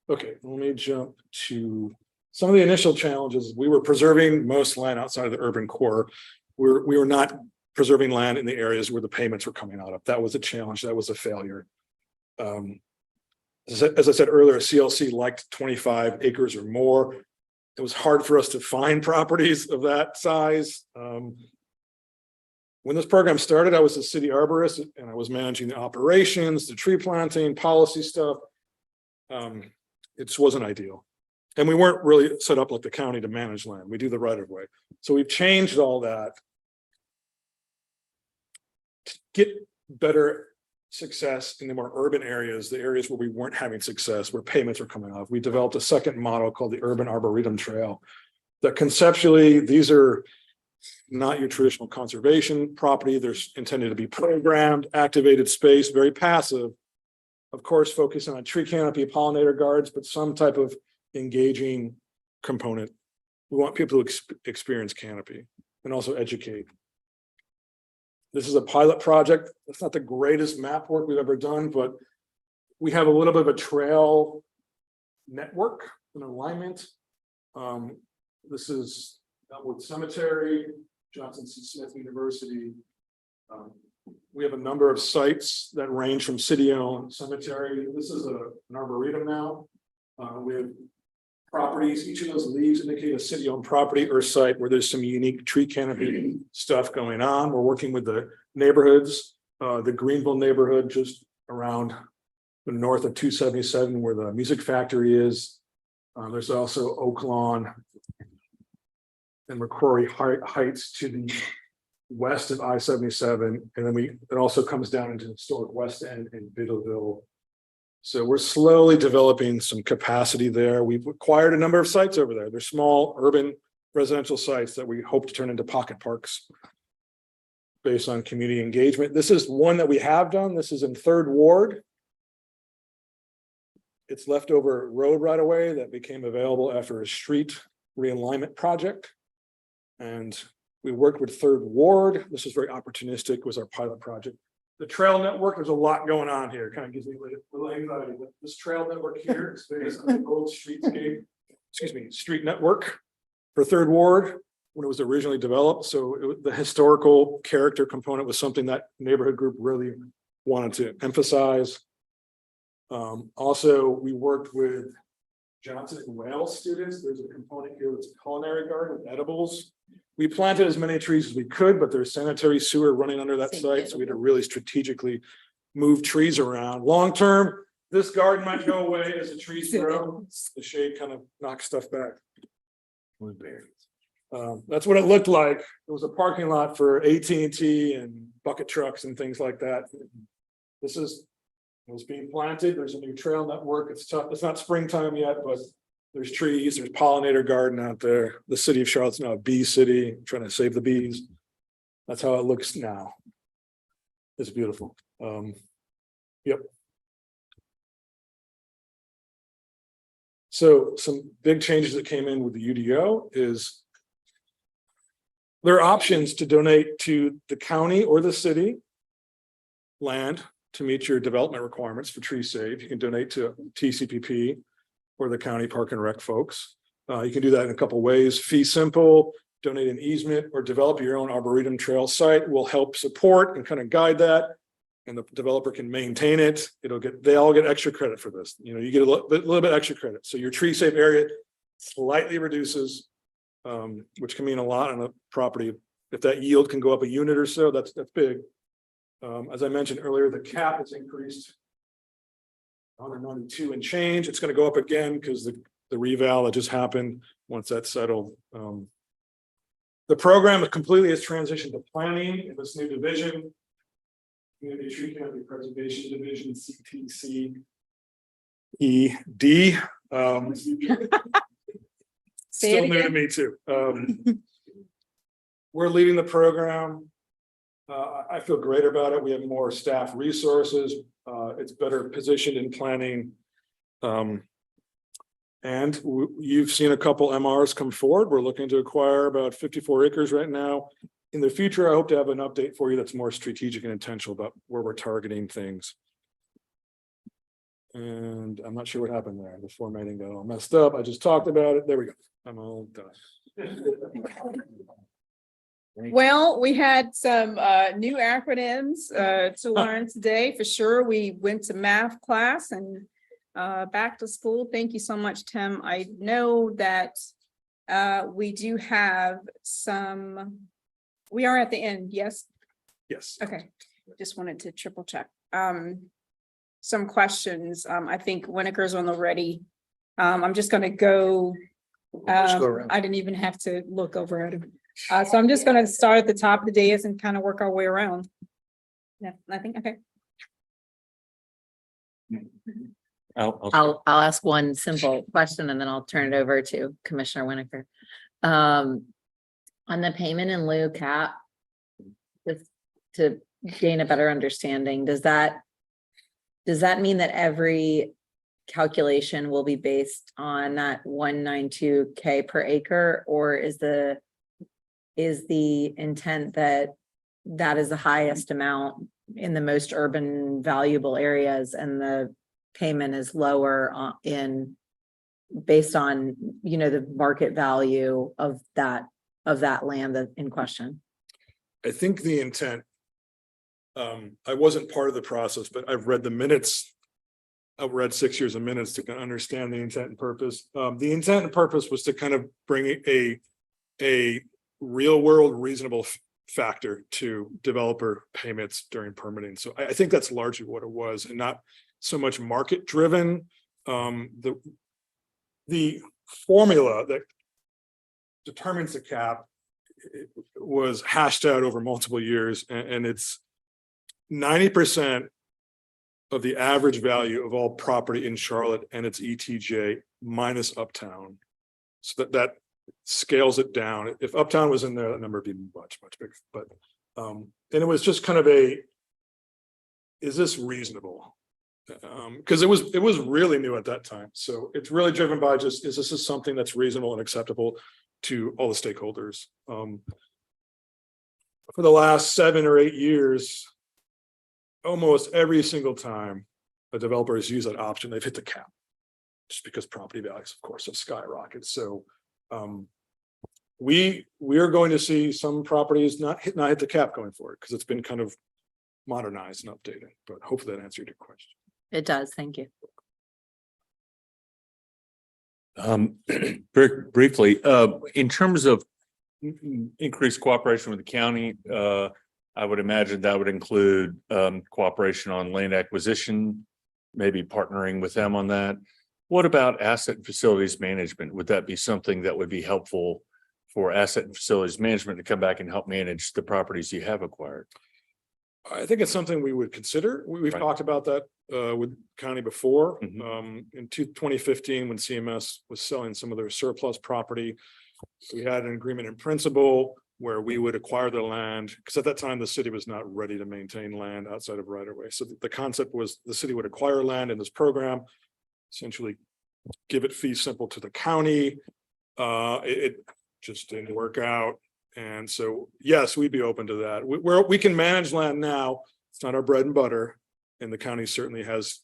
[SPEAKER 8] Okay, let me jump to some of the initial challenges. We were preserving most land outside of the urban core. We were not preserving land in the areas where the payments were coming out of. That was a challenge. That was a failure. As I said earlier, CLC liked 25 acres or more. It was hard for us to find properties of that size. When this program started, I was a city arborist and I was managing the operations, the tree planting, policy stuff. It just wasn't ideal. And we weren't really set up like the county to manage land. We do the right of way. So we've changed all that to get better success in the more urban areas, the areas where we weren't having success, where payments were coming off. We developed a second model called the Urban Arboretum Trail that conceptually, these are not your traditional conservation property. They're intended to be programmed, activated space, very passive. Of course, focusing on tree canopy, pollinator guards, but some type of engaging component. We want people to experience canopy and also educate. This is a pilot project. It's not the greatest map work we've ever done, but we have a little bit of a trail network and alignment. This is Elmwood Cemetery, Johnson C. Smith University. We have a number of sites that range from city-owned cemetery. This is an arboretum now. We have properties. Each of those leaves indicate a city-owned property or site where there's some unique tree canopy stuff going on. We're working with the neighborhoods, the Greenville neighborhood just around the north of 277 where the music factory is. There's also Oak Lawn and McCrory Heights to the west of I-77, and then it also comes down into the historic West End in Biddleville. So we're slowly developing some capacity there. We've acquired a number of sites over there. They're small urban residential sites that we hope to turn into pocket parks based on community engagement. This is one that we have done. This is in 3rd Ward. It's leftover road right away that became available after a street realignment project. And we worked with 3rd Ward. This is very opportunistic, was our pilot project. The trail network, there's a lot going on here. Kind of gives me a little anxiety, but this trail network here is based on the old street network for 3rd Ward when it was originally developed. So the historical character component was something that neighborhood group really wanted to emphasize. Also, we worked with Johnson and Wales students. There's a component here that's a culinary garden with edibles. We planted as many trees as we could, but there's sanitary sewer running under that site. So we had to really strategically move trees around. Long term, this garden might go away as the trees grow. The shade kind of knocks stuff back. That's what it looked like. It was a parking lot for AT&T and bucket trucks and things like that. This is was being planted. There's a new trail network. It's tough. It's not springtime yet, but there's trees, there's pollinator garden out there. The city of Charlotte's now a bee city, trying to save the bees. That's how it looks now. It's beautiful. Yep. So some big changes that came in with the UDO is there are options to donate to the county or the city land to meet your development requirements for tree save. You can donate to TCPP or the county park and rec folks. You can do that in a couple ways. Fee simple, donate an easement, or develop your own arboretum trail site. Will help support and kind of guide that, and the developer can maintain it. They all get extra credit for this. You know, you get a little bit extra credit. So your tree safe area slightly reduces, which can mean a lot on a property. If that yield can go up a unit or so, that's big. As I mentioned earlier, the cap has increased 192 and change. It's going to go up again because the reval that just happened once that's settled. The program completely has transitioned to planning in this new division, Community Tree Canopy Preservation Division, CTC. ED.
[SPEAKER 2] Say it
[SPEAKER 8] Still new to
[SPEAKER 2] again.
[SPEAKER 8] me too. We're leading the program. I feel great about it. We have more staff resources. It's better positioned in planning. And you've seen a couple MRs come forward. We're looking to acquire about 54 acres right now. In the future, I hope to have an update for you that's more strategic and intentional about where we're targeting things. And I'm not sure what happened there. The formatting got all messed up. I just talked about it. There we go. I'm all done.
[SPEAKER 2] Well, we had some new acronyms to learn today for sure. We went to math class and back to school. Thank you so much, Tim. I know that we do have some, we are at the end, yes?
[SPEAKER 8] Yes.
[SPEAKER 2] Okay, just wanted to triple check. Some questions. I think Winiker's on the ready. I'm just gonna go.
[SPEAKER 6] Just go around.
[SPEAKER 2] I didn't even have to look over at him. So I'm just gonna start at the top of the dais and kind of work our way around. Yeah, I think, okay.
[SPEAKER 4] I'll ask one simple question and then I'll turn it over to Commissioner Winiker. On the payment in lieu cap, just to gain a better understanding, does that mean that every calculation will be based on that 192K per acre, or is the intent that is the highest amount in the most urban valuable areas and the payment is lower based on, the market value of that land in question?
[SPEAKER 8] I think the intent, I wasn't part of the process, but I've read the minutes. I've read 6 years of minutes to kind of understand the intent and purpose. The intent and purpose was to kind of bring a real world reasonable factor to developer payments during permitting. So I think that's largely what it was, and not so much market driven. The formula that determines the cap was hashed out over multiple years, and it's 90% of the average value of all property in Charlotte and its ETJ minus Uptown. So that scales it down. If Uptown was in there, that number would be much bigger. But and it was just kind of is this reasonable? Because it was really new at that time. So it's really driven by just, is this something that's reasonable and acceptable to all the stakeholders? For the last 7 or 8 years, almost every single time a developer has used that option, they've hit the cap, just because property values, of course, have skyrocketed. So we are going to see some properties not hit the cap going forward, because it's been kind of modernized and updated. But hopefully that answered your question.
[SPEAKER 4] It does. Thank you.
[SPEAKER 5] Very briefly, in terms of increased cooperation with the county, I would imagine that would include cooperation on land acquisition, maybe partnering with them on that. What about asset and facilities management? Would that be something that would be helpful for asset and facilities management to come back and help manage the properties you have acquired?
[SPEAKER 8] I think it's something we would consider. We've
[SPEAKER 5] Right.
[SPEAKER 8] talked about that with county before.
[SPEAKER 5] Mhm.
[SPEAKER 8] In 2015, when CMS was selling some of their surplus property, we had an agreement in principle where we would acquire the land, because at that time, the city was not ready to maintain land outside of right of way. So the concept was the city would acquire land in this program, essentially give it fee simple to the county. It just didn't work out. And so, yes, we'd be open to that. We can manage land now. It's not our bread and butter. And the county certainly has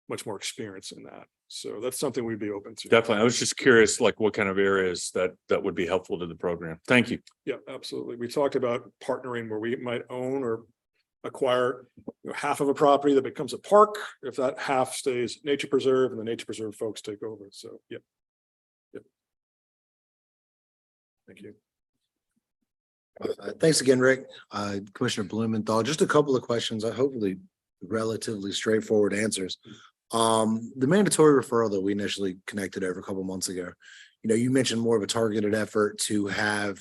[SPEAKER 8] much more experience in that. So that's something we'd be open to.
[SPEAKER 5] Definitely. I was just curious, like what kind of areas that would be helpful to the program. Thank you.
[SPEAKER 8] Yeah, absolutely. We talked about partnering where we might own or acquire half of a property that becomes a park, if that half stays nature preserve and the nature preserve folks take over. So, yeah. Thank you.
[SPEAKER 6] Thanks again, Rick. Commissioner Blumenthal, just a couple of questions, hopefully relatively straightforward answers. The mandatory referral that we initially connected over a couple months ago, you mentioned more of a targeted effort to have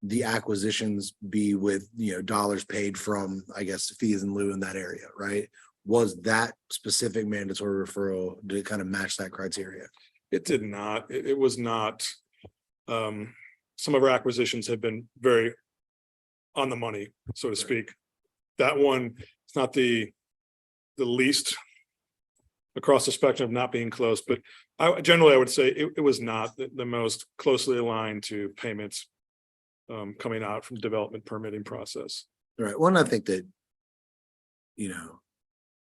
[SPEAKER 6] the acquisitions be with, dollars paid from, I guess, fees in lieu in that area, right? was that specific mandatory referral, did it kind of match that criteria?
[SPEAKER 8] It did not, it was not. Some of our acquisitions have been very on the money, so to speak. That one, it's not the least across the spectrum of not being close, but I would say it was not the most closely aligned to payments coming out from development permitting process.
[SPEAKER 6] Right, well, and I think that, you know,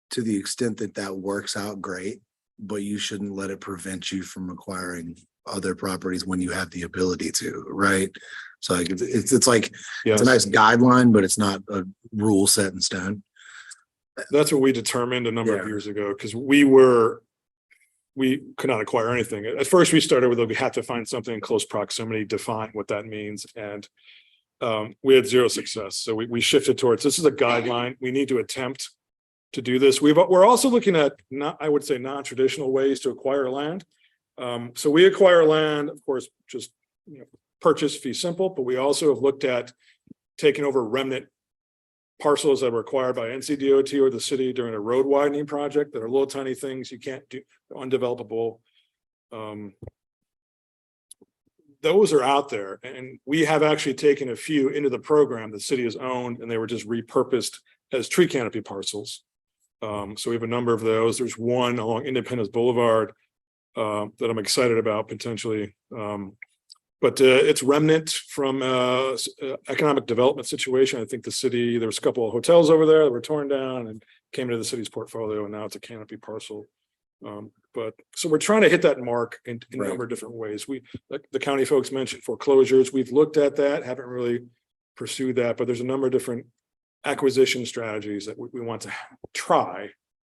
[SPEAKER 6] to the extent that that works out, great, but you shouldn't let it prevent you from acquiring other properties when you have the ability to, right? So like, it's like, it's a nice guideline, but it's not a rule set in stone.
[SPEAKER 8] That's what we determined a number
[SPEAKER 6] Yeah.
[SPEAKER 8] of years ago, because we could not acquire anything. At first, we started with, we had to find something in close proximity, define what that means, and we had zero success. So we shifted towards, this is a guideline. We need to attempt to do this. We're also looking at, I would say, non-traditional ways to acquire land. So we acquire land, of course, just purchase fee simple, but we also have looked at taking over remnant parcels that were acquired by NCDOT or the city during a road widening project that are little tiny things you can't do, undevelopable. Those are out there, and we have actually taken a few into the program the city has owned, and they were just repurposed as tree canopy parcels. So we have a number of those. There's one along Independence Boulevard that I'm excited about potentially. But it's remnant from economic development situation. I think the city, there was a couple of hotels over there that were torn down and came into the city's portfolio, and now it's a canopy parcel. But so we're trying to hit that mark in a number of different ways. Like the county folks mentioned foreclosures. We've looked at that, haven't really pursued that, but there's a number of different acquisition strategies that we want to try.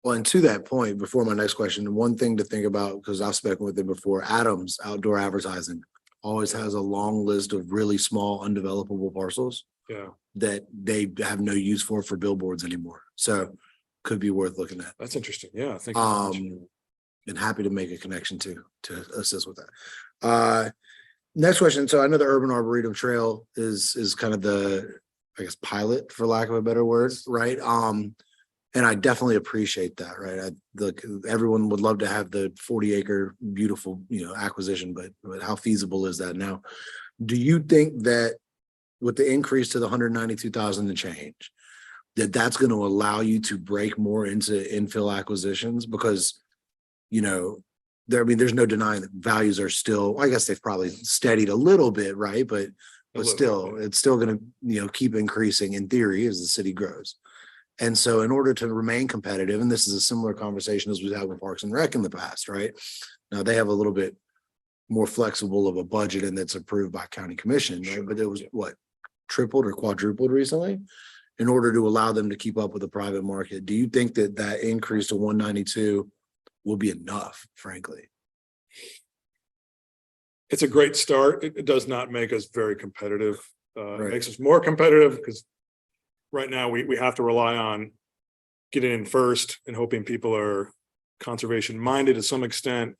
[SPEAKER 6] Well, and to that point, before my next question, one thing to think about, because I've spoken with them before, Adams Outdoor Advertising always has a long list of really small undevelopable parcels
[SPEAKER 8] Yeah,
[SPEAKER 6] that they have no use for billboards anymore. So could be worth looking at.
[SPEAKER 8] that's interesting. Yeah, thank you very much.
[SPEAKER 6] And happy to make a connection to assist with that. Next question. So I know the Urban Arboretum Trail is kind of the, I guess, pilot, for lack of a better word, right? And I definitely appreciate that, right? Everyone would love to have the 40-acre beautiful, acquisition, but how feasible is that now? Do you think that with the increase to the 192,000 and change, that's going to allow you to break more into infill acquisitions? Because, there's no denying that values are still, I guess they've probably steadied a little bit, right? But still, it's still going to, keep increasing in theory as the city grows. And so in order to remain competitive, and this is a similar conversation as we've had with Parks and Rec in the past, right? Now they have a little bit more flexible of a budget and that's approved by county commission, right? But it was tripled or quadrupled recently in order to allow them to keep up with the private market. Do you think that increase to 192 will be enough, frankly?
[SPEAKER 8] It's a great start. It does not make us very competitive. It
[SPEAKER 6] Right.
[SPEAKER 8] makes us more competitive because right now we have to rely on getting in first and hoping people are conservation minded to some extent.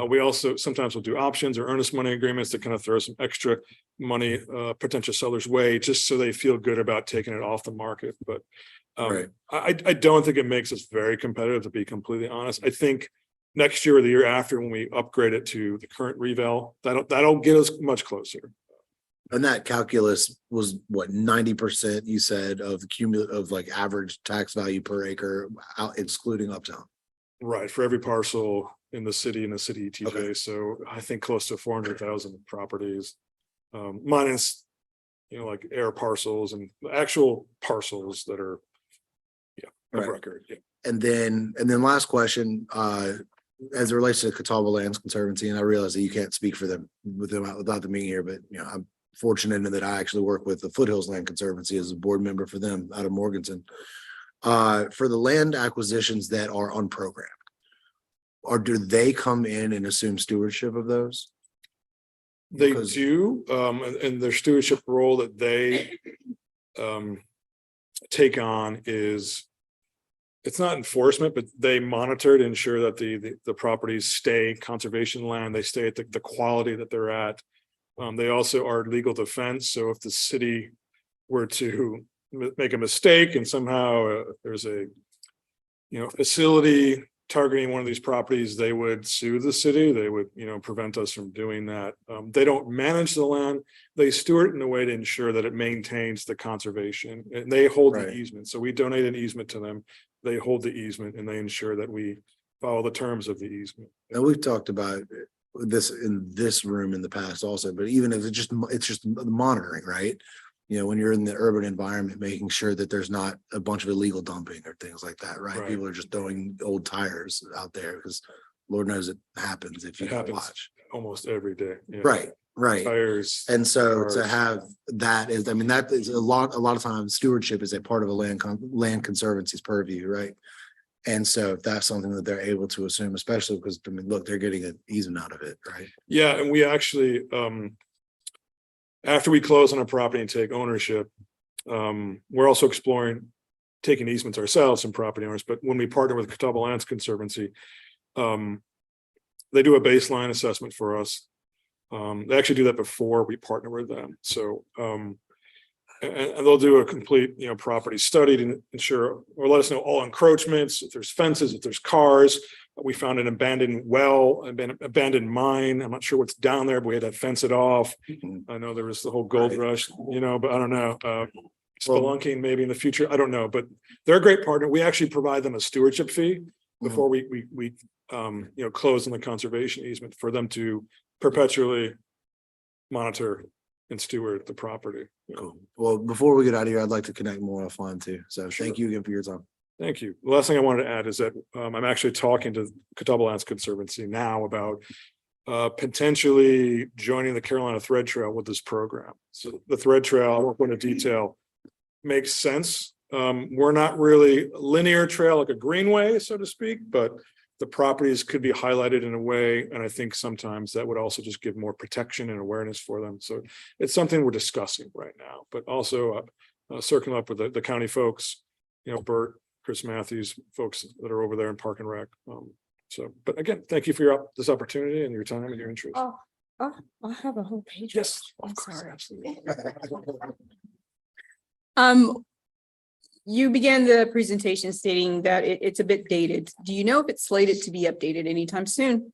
[SPEAKER 8] We also sometimes will do options or earnest money agreements to kind of throw some extra money potential sellers' way just so they feel good about taking it off the market. But
[SPEAKER 6] Right.
[SPEAKER 8] I don't think it makes us very competitive, to be completely honest. I think next year or the year after, when we upgrade it to the current reval, that'll get us much closer.
[SPEAKER 6] And that calculus was 90% you said of the cumulative like average tax value per acre out excluding uptown.
[SPEAKER 8] Right, for every parcel in the city and the city ETJ.
[SPEAKER 6] Okay.
[SPEAKER 8] So I think close to 400,000 properties. Minus, like air parcels and actual parcels that are of
[SPEAKER 6] Right.
[SPEAKER 8] record. Yeah.
[SPEAKER 6] And then last question, as it relates to Catawba Lands Conservancy, and I realize that you can't speak for them without them being here, but I'm fortunate in that I actually work with the Foothills Land Conservancy as a board member for them out of Morganton. For the land acquisitions that are unprogrammed, or do they come in and assume stewardship of those?
[SPEAKER 8] They
[SPEAKER 6] Because-
[SPEAKER 8] do, and their stewardship role that they take on is, it's not enforcement, but they monitor to ensure that the properties stay conservation land, they stay at the quality that they're at. They also are legal defense, so if the city were to make a mistake and somehow there's a facility targeting one of these properties, they would sue the city. They would, prevent us from doing that. They don't manage the land. They steward it in a way to ensure that it maintains the conservation, and they hold the
[SPEAKER 6] Right.
[SPEAKER 8] easement. So we donate an easement to them. They hold the easement and they ensure that we follow the terms of the easement.
[SPEAKER 6] And we've talked about this in this room in the past also, but even if it's just the monitoring, right? When you're in the urban environment, making sure that there's not a bunch of illegal dumping or things like that, right?
[SPEAKER 8] Right.
[SPEAKER 6] People are just throwing old tires out there because Lord knows it happens if you
[SPEAKER 8] It
[SPEAKER 6] don't
[SPEAKER 8] happens
[SPEAKER 6] watch.
[SPEAKER 8] almost every day. Yeah.
[SPEAKER 6] Right.
[SPEAKER 8] Tires.
[SPEAKER 6] And so to
[SPEAKER 8] cars.
[SPEAKER 6] have that is, that is a lot of times stewardship is a part of a land conservancy's purview, right? And so if that's something that they're able to assume, especially because, look, they're getting an easement out of it, right?
[SPEAKER 8] Yeah, and we actually, after we close on a property and take ownership, we're also exploring taking easements ourselves from property owners, but when we partner with Catawba Lands Conservancy, they do a baseline assessment for us. They actually do that before we partner with them. So, and they'll do a complete, property study to ensure, or let us know all encroachments, if there's fences, if there's cars. We found an abandoned well, abandoned mine. I'm not sure what's down there, but we had to fence it off. I know there was the whole gold
[SPEAKER 6] Right.
[SPEAKER 8] rush, but I don't know. Spelunking maybe in the future. I don't know, but they're a great partner. We actually provide them a stewardship fee before we close on the conservation easement for them to perpetually monitor and steward the property.
[SPEAKER 6] Cool. Well, before we get out of here, I'd like to connect more offline too. So
[SPEAKER 8] Sure.
[SPEAKER 6] thank you again for your time.
[SPEAKER 8] Thank you. The last thing I wanted to add is that I'm actually talking to Catawba Lands Conservancy now about potentially joining the Carolina Thread Trail with this program. So the Thread Trail, I won't go into detail, makes sense. We're not really linear trail like a greenway, so to speak, but the properties could be highlighted in a way, and I think sometimes that would also just give more protection and awareness for them. So it's something we're discussing right now, but also circling up with the county folks, Bert, Chris Matthews, folks that are over there in Park and Rec. But again, thank you for this opportunity and your time and your interest.
[SPEAKER 2] Oh, I have a whole page.
[SPEAKER 8] Yes,
[SPEAKER 2] I'm
[SPEAKER 8] of course,
[SPEAKER 2] sorry.
[SPEAKER 8] absolutely.
[SPEAKER 2] You began the presentation stating that it's a bit dated. Do you know if it's slated to be updated anytime soon?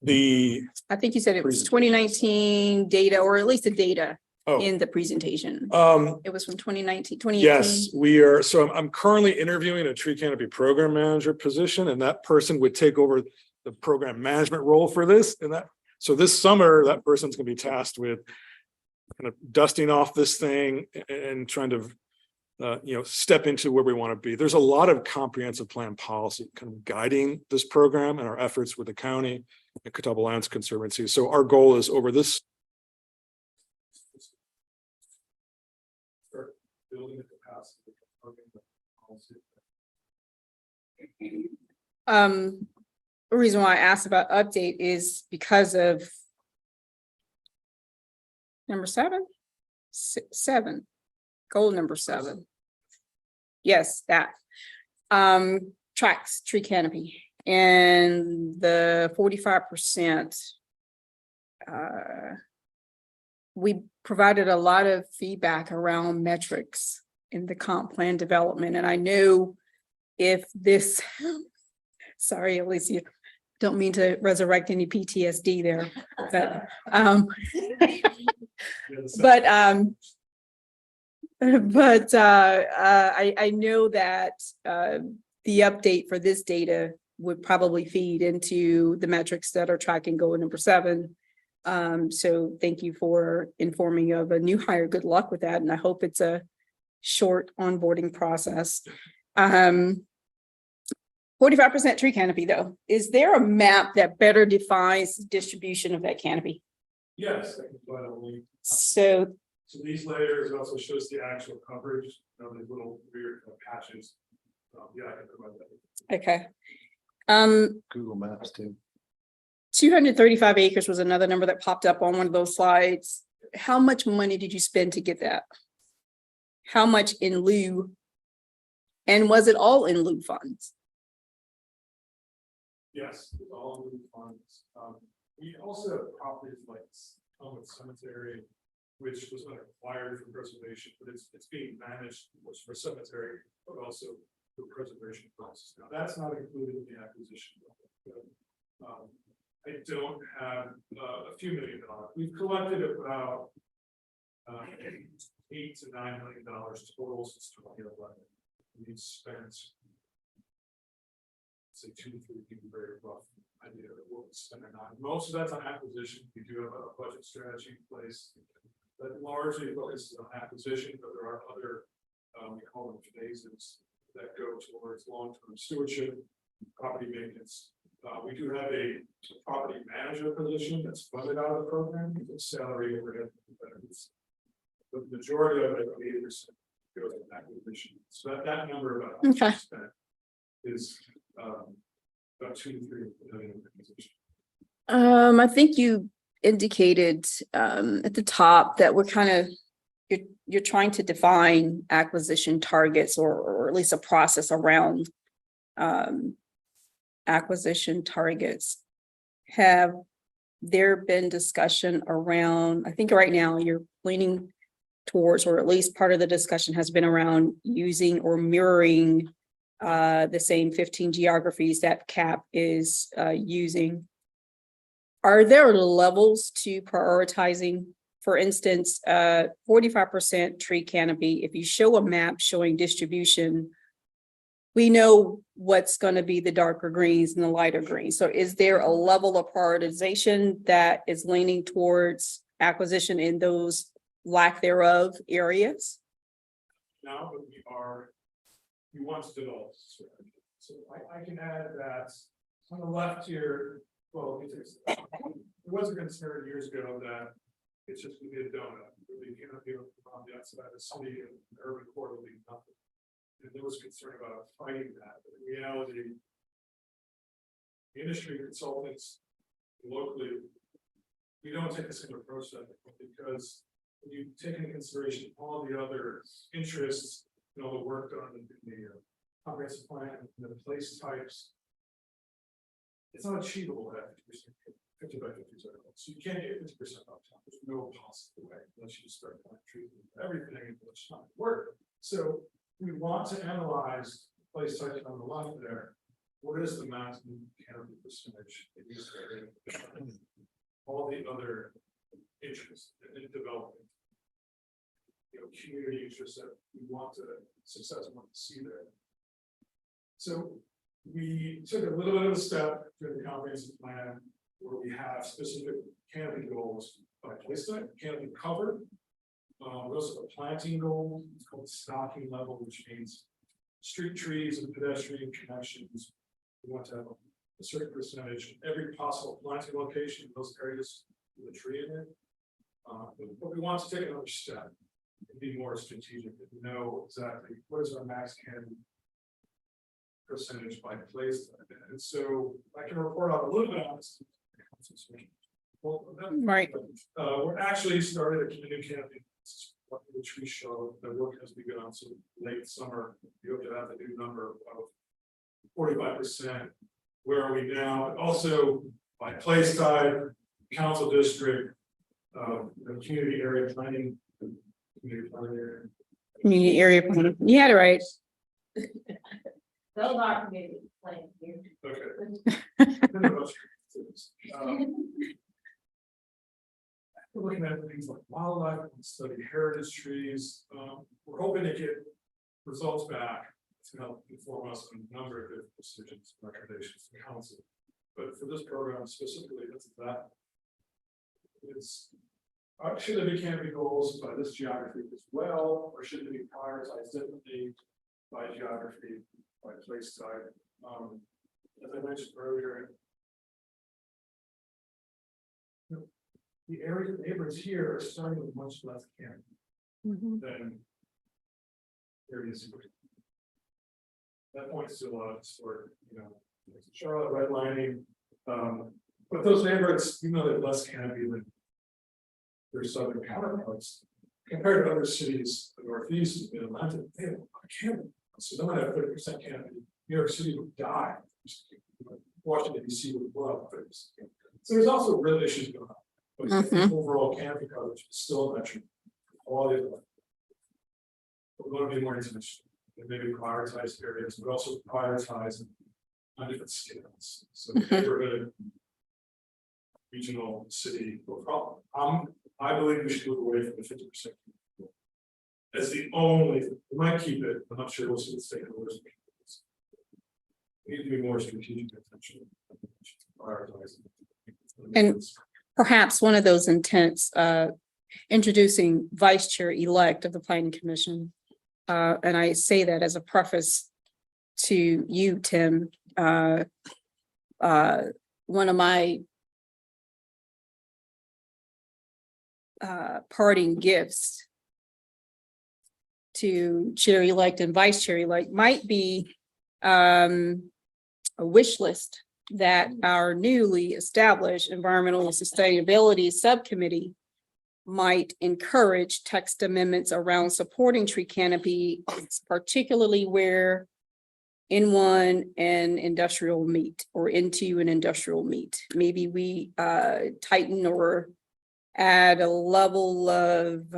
[SPEAKER 2] I think you said it was 2019 data, or at least the data in the presentation. It was from 2019, 2018.
[SPEAKER 8] Yes, we are. So I'm currently interviewing a tree canopy program manager position, and that person would take over the program management role for this. So this summer, that person's gonna be tasked with kind of dusting off this thing and trying to step into where we want to be. There's a lot of comprehensive plan policy kind of guiding this program and our efforts with the county and Catawba Lands Conservancy. So our goal is over this. Start building the capacity.
[SPEAKER 2] The reason why I asked about update is because of number 7, goal number 7. Yes, that tracks tree canopy and the 45%. We provided a lot of feedback around metrics in the comp plan development, and I know if this, sorry, Alicia, don't mean to resurrect any PTSD there, but I know that the update for this data would probably feed into the metrics that are tracking goal number 7. So thank you for informing of a new hire. Good luck with that. And I hope it's a short onboarding process. 45% tree canopy though. Is there a map that better defines the distribution of that canopy?
[SPEAKER 8] Yes. I can provide a link.
[SPEAKER 2] So
[SPEAKER 8] So these layers also shows the actual coverage of these little weird patches. Yeah, I can provide that.
[SPEAKER 2] okay.
[SPEAKER 6] Google Maps too.
[SPEAKER 2] 235 acres was another number that popped up on one of those slides. How much money did you spend to get that? How much in lieu? And was it all in lieu funds?
[SPEAKER 8] Yes, it's all in funds. We also have properties like Elmwood Cemetery, which was not acquired for preservation, but it's being managed for cemetery, but also the preservation process. Now, that's not included in the acquisition. I don't have a few $1 million. We've collected about $8 to $9 million total since 2011. We've spent, say, 2 to 3, give you a very rough idea of what we spent or not. Most of that's on acquisition. We do have a budget strategy in place that largely focuses on acquisition, but there are other, we call them phases that go towards long-term stewardship, property maintenance. We do have a property manager position that's funded out of the program, it's salary overhead benefits. But the majority of it, 80%, goes to acquisition. So that number about how much
[SPEAKER 2] Okay.
[SPEAKER 8] we spent is about 2 to 3 million acquisition.
[SPEAKER 2] I think you indicated at the top that we're kind of, you're trying to define acquisition targets or at least a process around acquisition targets. Have there been discussion around, I think right now you're leaning towards, or at least part of the discussion has been around using or mirroring the same 15 geographies that CAP is using. Are there levels to prioritizing? For instance, 45% tree canopy, if you show a map showing distribution, we know what's going to be the darker greens and the lighter greens. So is there a level of prioritization that is leaning towards acquisition in those lack thereof areas?
[SPEAKER 8] Now, but we want to develop a strategy. So I can add that on the left here, well, it was a concern years ago that it's just gonna be a donut. You cannot be on the outside of the city and urban core will be nothing. And there was concern about fighting that, but in reality, the industry consultants locally, we don't take the same approach to that because when you take into consideration all the other interests and all the work done in the comprehensive plan and the place types, it's not achievable at 50 by 50 circle. So you can't get 50% uptime. There's no possible way unless you start treating everything, which not work. So we want to analyze place types on the left there. What is the maximum canopy percentage in this area? All the other interests in development, community interests that we want to see there. So we took a little bit of a step through the comprehensive plan where we have specific canopy goals by place type, canopy cover. We also have a planting goal, it's called stocking level, which means street trees and pedestrian connections. We want to have a certain percentage, every possible planting location in those areas with a tree in it. But we want to take another step and be more strategic and know exactly what is our max canopy percentage by place. And so I can report out a little bit on this. Well,
[SPEAKER 2] Right.
[SPEAKER 8] We're actually started a community campaign. What the tree show, the work has begun, so late summer, you hope to have a new number of 45%. Where are we now? Also by place type, council district, the community area planning.
[SPEAKER 2] Community area planning. You had it right.
[SPEAKER 1] Those are community plans here.
[SPEAKER 8] Okay. We're looking at things like wildlife, study heritage trees. We're hoping to get results back to help inform us on a number of different decisions, and recommendations to council. But for this program specifically, that is, should there be canopy goals by this geography as well, or should it be prioritized differently by geography, by place type? As I mentioned earlier, the area neighbors here are starting with much less canopy than areas here. That points to a lot of historic, Charlotte redlining. But those neighborhoods, they have less canopy than their southern counterparts. Compared to other cities, the Northeast, Atlanta, they have a canopy. So no one had 30% canopy. New York City would die. Washington DC would blow up. So there's also real issues going on. But I think overall canopy coverage is still a metric. Quality of life. But we want to be more intentional. and maybe prioritize areas, but also prioritize on different scales. So neighborhood, regional, city, I believe we should move away from the 50%. That's the only, we might keep it, I'm not sure we'll see the stakeholders. We need to be more strategic attention. Prioritize.
[SPEAKER 2] And perhaps one of those intents, introducing vice chair-elect of the planning commission. And I say that as a preface to you, Tim. One of my parting gifts to chair-elect and vice chair-elect might be a wish list that our newly established environmental and sustainability subcommittee might encourage text amendments around supporting tree canopy, particularly where N1 and industrial meet, or N2 and industrial meet. Maybe we tighten or add a level of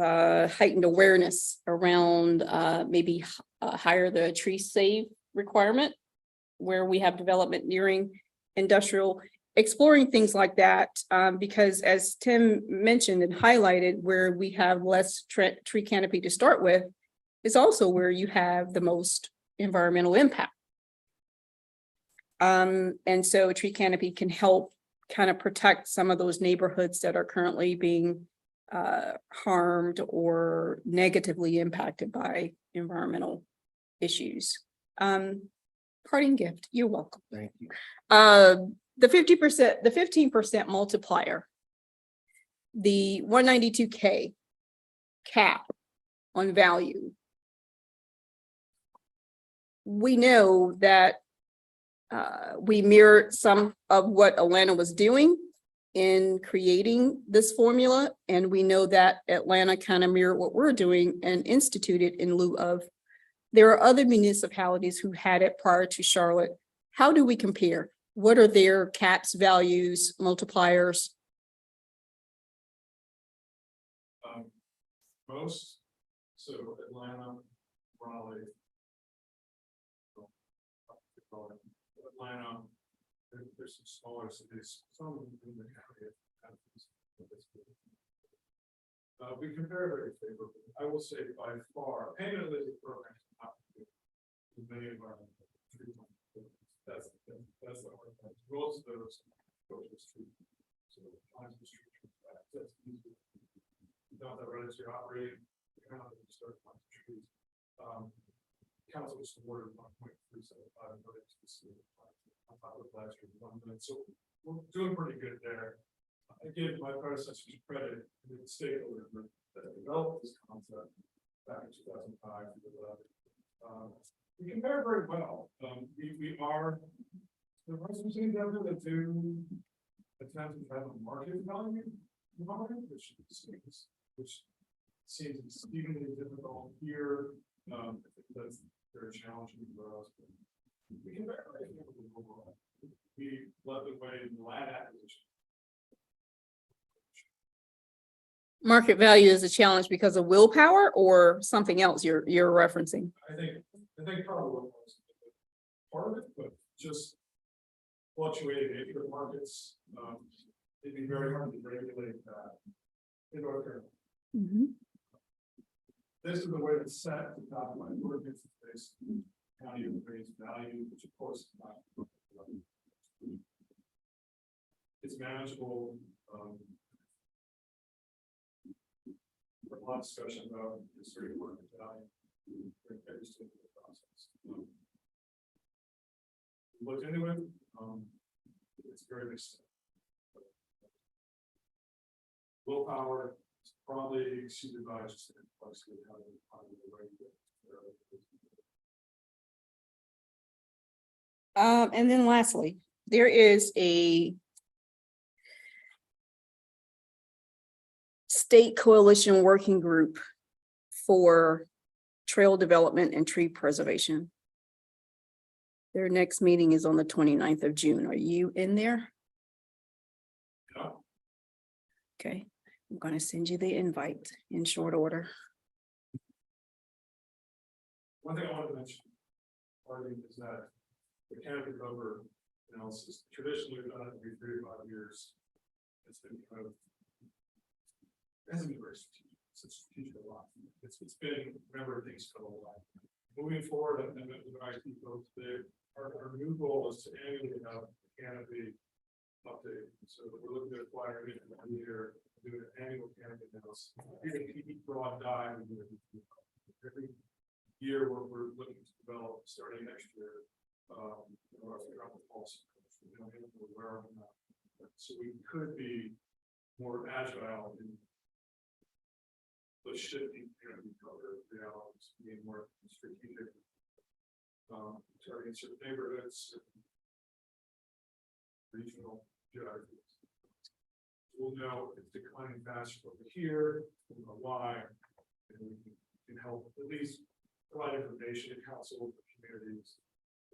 [SPEAKER 2] heightened awareness around maybe higher the tree save requirement where we have development nearing industrial, exploring things like that, because as Tim mentioned and highlighted, where we have less tree canopy to start with is also where you have the most environmental impact. And so a tree canopy can help kind of protect some of those neighborhoods that are currently being harmed or negatively impacted by environmental issues. Parting gift, you're welcome.
[SPEAKER 6] Thank you.
[SPEAKER 2] The 50%, the 15% multiplier, the 192K cap on value. We know that we mirrored some of what Atlanta was doing in creating this formula, and we know that Atlanta kind of mirrored what we're doing and instituted in lieu of. There are other municipalities who had it prior to Charlotte. How do we compare? What are their caps, values, multipliers?
[SPEAKER 8] Most, so Atlanta, Raleigh. Atlanta, there's some smaller cities, some in the county. We compare very favorably. I will say by far, payment related programs are not good in many environmental treatment. That's the hard part. Most of those go to the street. So times the street. That's easy. You don't have to operate. You don't have to start planting trees. Council was awarded 1.375 million to the city. On top of last year, 1 million. So we're doing pretty good there. I give my predecessors credit to the stakeholder group that developed this concept back in 2005. We compare very well. We are, there are some cities out there that do attempt to have a market value model, which seems exceedingly difficult here. That's very challenging for us. We compare very well. We led the way in land acquisition.
[SPEAKER 2] Market value is a challenge because of willpower or something else you're referencing?
[SPEAKER 8] I think probably part of it, but just fluctuating nature of markets. It'd be very hard to regulate that in North Carolina. This is the way it's set to top line ordinance based county appraised value, which of course is not. It's manageable. A lot of discussion about history of market value. Every stage of the process. Look into it. It's very exciting. Willpower is probably exceeded by just the complexity of how to regulate.
[SPEAKER 2] And then lastly, there is a state coalition working group for trail development and tree preservation. Their next meeting is on the 29th of June. Are you in there?
[SPEAKER 8] Yeah.
[SPEAKER 2] Okay, I'm going to send you the invite in short order.
[SPEAKER 8] One thing I wanted to mention, Arlene, is that the canopy cover analysis traditionally done every 3 to 5 years. It's been kind of. It hasn't been very strategic. It's strategic a lot. It's been, remember, things come along. Moving forward, and then with IT folks, our new goal is to annually have a canopy update. So we're looking at acquiring it every year, doing an annual canopy analysis. Even broad dive. Every year we're looking to develop, starting next year, our pulse. So we could be more agile in the shifting canopy cover realities, being more strategic, targeting certain neighborhoods, regional geographies. We'll know it's declining faster over here, we'll know why, and we can help at least provide information to council, communities,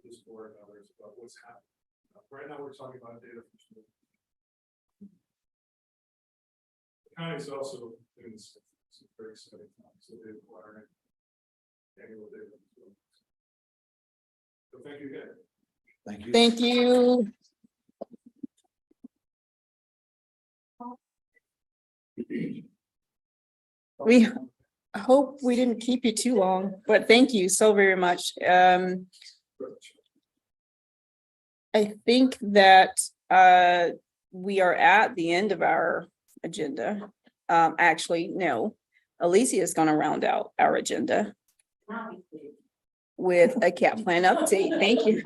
[SPEAKER 8] this board and others about what's happening. Right now, we're talking about data from school. The county is also doing some very exciting things, so they're acquiring annual data. So thank you again.
[SPEAKER 6] Thank you.
[SPEAKER 2] Thank you. We hope we didn't keep you too long, but thank you so very much. I think that we are at the end of our agenda. Actually, no, Alicia is going to round out our agenda with a cap plan update. Thank you.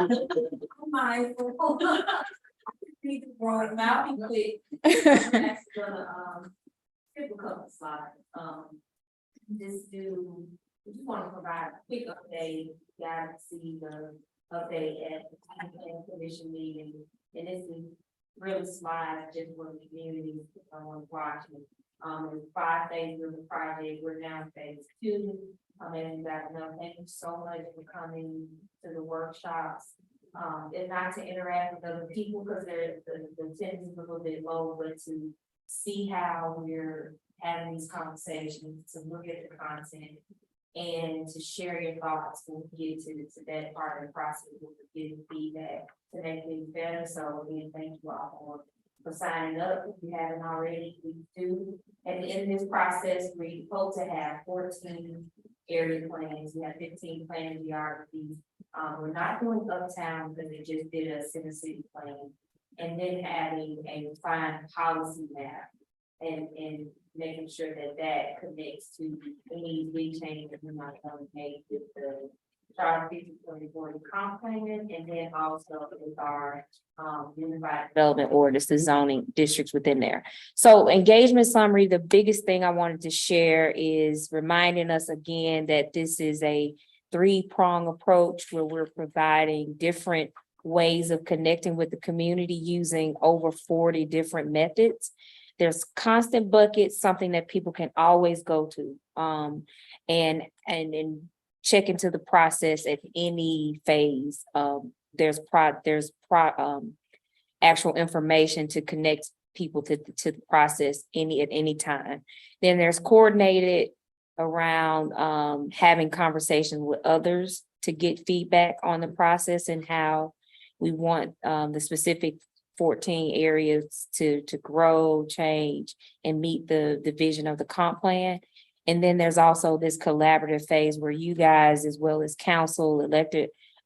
[SPEAKER 7] We just want to provide a quick update, guys see the update at the planning commission meeting. And this is really slides just for the community watching. There's 5 phases of the project, we're now in phase 2. And you guys know, thank you so much for coming to the workshops. And not to interact with other people because the attendance is a little bit low, but to see how we're having these conversations, to look at the content and to share your thoughts when we get to that part of the process, we'll get feedback to make things better. So again, thank you all for signing up. If you haven't already, we do. At the end of this process, we hope to have 14 area plans. We have 15 planned geographies. We're not doing uptown because they just did a city plan, and then having a refined policy map and making sure that connects to any big change that we might want to make with the Charter 50/2040 comp plan, and then also with our unified development orders, the zoning districts within there. So engagement summary, the biggest thing I wanted to share is reminding us again that this is a 3-prong approach where we're providing different ways of connecting with the community using over 40 different methods. There's constant buckets, something that people can always go to, and check into the process at any phase. There's actual information to connect people to the process at any time. Then there's coordinated around having conversations with others to get feedback on the process and how we want the specific 14 areas to grow, change, and meet the vision of the comp plan. And then there's also this collaborative phase where you guys, as well as council,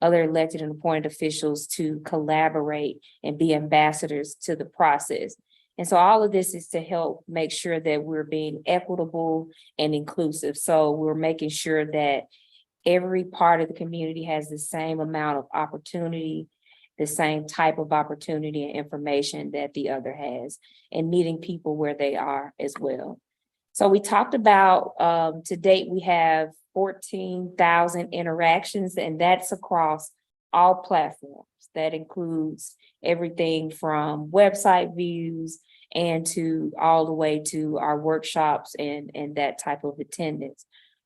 [SPEAKER 7] other elected and appointed officials, to collaborate and be ambassadors to the process. And so all of this is to help make sure that we're being equitable and inclusive. So we're making sure that every part of the community has the same amount of opportunity, the same type of opportunity and information that the other has, and meeting people where they are as well. So we talked about, to date, we have 14,000 interactions, and that's across all platforms. That includes everything from website views and to all the way to our workshops and that type of attendance.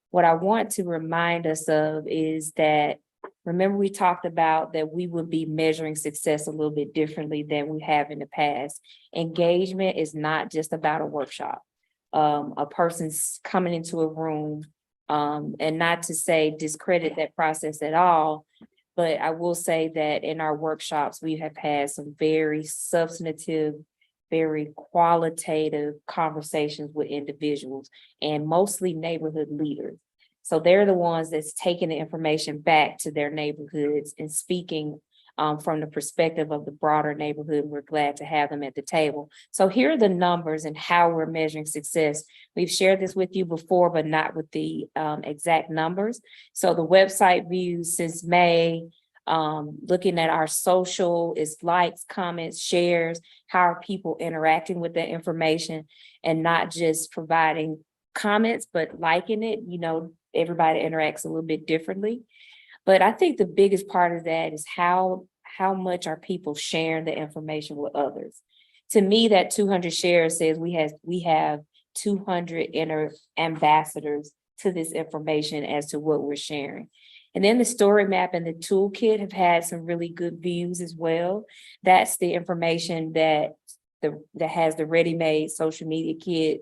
[SPEAKER 7] What I want to remind us of is that, remember, we talked about that we would be measuring success a little bit differently than we have in the past. Engagement is not just about a workshop. A person's coming into a room And not to say discredit that process at all, but I will say that in our workshops, we have had some very substantive, very qualitative conversations with individuals and mostly neighborhood leaders. So they're the ones that's taking the information back to their neighborhoods and speaking from the perspective of the broader neighborhood. We're glad to have them at the table. So here are the numbers and how we're measuring success. We've shared this with you before, but not with the exact numbers. So the website views since May, looking at our social is likes, comments, shares, how are people interacting with that information and not just providing comments, but liking it. You know, everybody interacts a little bit differently. But I think the biggest part of that is how much are people sharing the information with others. To me, that 200 shares says we have 200 ambassadors to this information as to what we're sharing. And then the story map and the toolkit have had some really good views as well. That's the information that has the ready-made social media kit,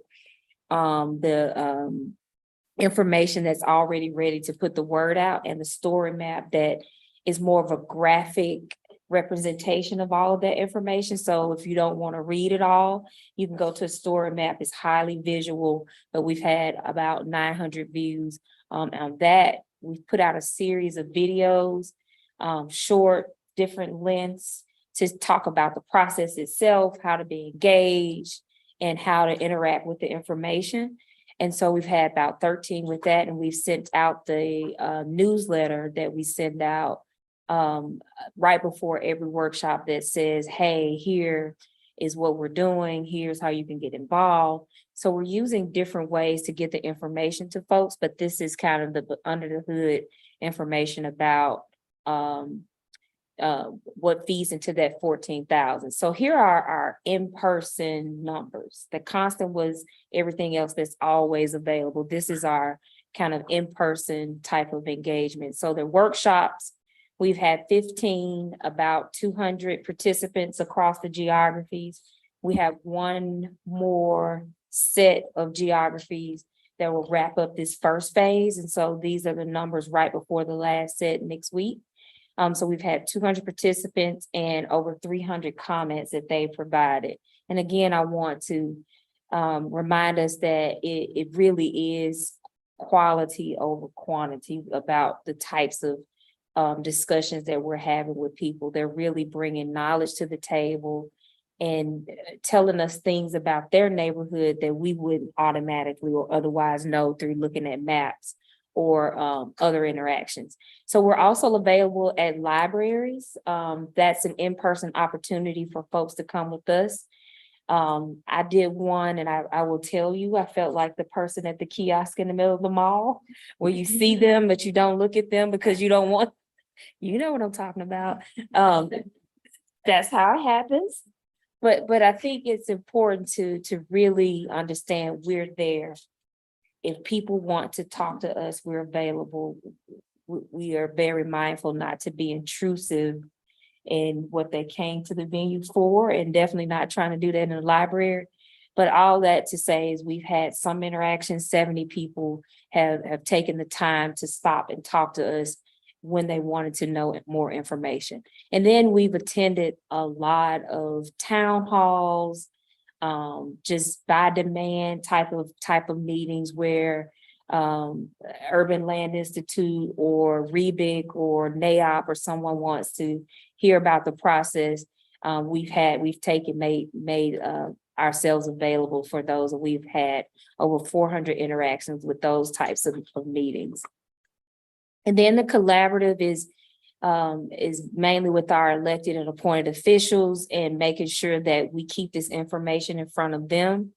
[SPEAKER 7] information that's already ready to put the word out, and the story map that is more of a graphic representation of all of that information. So if you don't want to read it all, you can go to a story map. It's highly visual, but we've had about 900 views on that. We've put out a series of videos, short, different lengths, to talk about the process itself, how to be engaged, and how to interact with the information. And so we've had about 13 with that, and we've sent out the newsletter that we send out right before every workshop that says, hey, here is what we're doing, here's how you can get involved. So we're using different ways to get the information to folks, but this is kind of the under the hood information about what feeds into that 14,000. So here are our in-person numbers. The constant was everything else that's always available. This is our kind of in-person type of engagement. So the workshops, we've had 15, about 200 participants across the geographies. We have one more set of geographies that will wrap up this first phase. And so these are the numbers right before the last set next week. So we've had 200 participants and over 300 comments that they provided. And again, I want to remind us that it really is quality over quantity about the types of discussions that we're having with people. They're really bringing knowledge to the table and telling us things about their neighborhood that we wouldn't automatically or otherwise know through looking at maps or other interactions. So we're also available at libraries. That's an in-person opportunity for folks to come with us. I did one, and I will tell you, I felt like the person at the kiosk in the middle of the mall, where you see them, but you don't look at them because you don't want, you know what I'm talking about. That's how it happens. But I think it's important to really understand we're there. If people want to talk to us, we're available. We are very mindful not to be intrusive in what they came to the venue for, and definitely not trying to do that in the library. But all that to say is we've had some interactions. 70 people have taken the time to stop and talk to us when they wanted to know more information. And then we've attended a lot of town halls, just by demand type of meetings where Urban Land Institute or REBIC or NAIOP or someone wants to hear about the process. Made ourselves available for those, and we've had over 400 interactions with those types of meetings. And then the collaborative is mainly with our elected and appointed officials and making sure that we keep this information in front of them.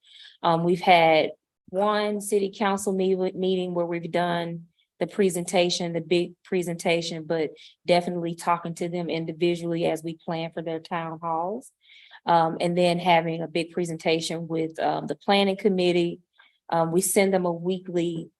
[SPEAKER 7] We've had one city council meeting where we've done the presentation, the big presentation, but definitely talking to them individually as we plan for their town halls. And then having a big presentation with the planning committee. We send them a weekly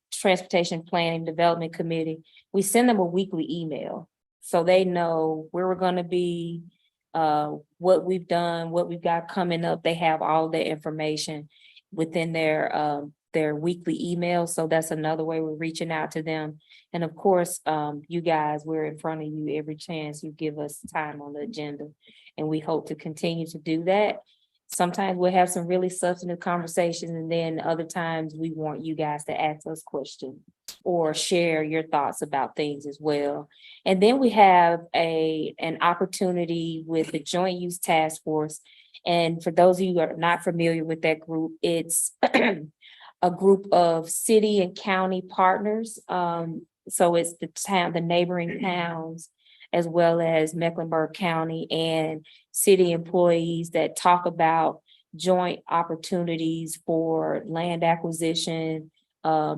[SPEAKER 7] Transportation Planning Development Committee. We send them a weekly email so they know where we're going to be, what we've done, what we've got coming up. They have all the information within their their weekly emails. So that's another way we're reaching out to them. And of course, you guys, we're in front of you every chance you give us time on the agenda. And we hope to continue to do that. Sometimes we'll have some really substantive conversations, and then other times we want you guys to ask us questions or share your thoughts about things as well. And then we have an opportunity with the Joint Use Task Force. And for those of you who are not familiar with that group, it's a group of city and county partners. So it's the neighboring towns, as well as Mecklenburg County and city employees that talk about joint opportunities for land acquisition,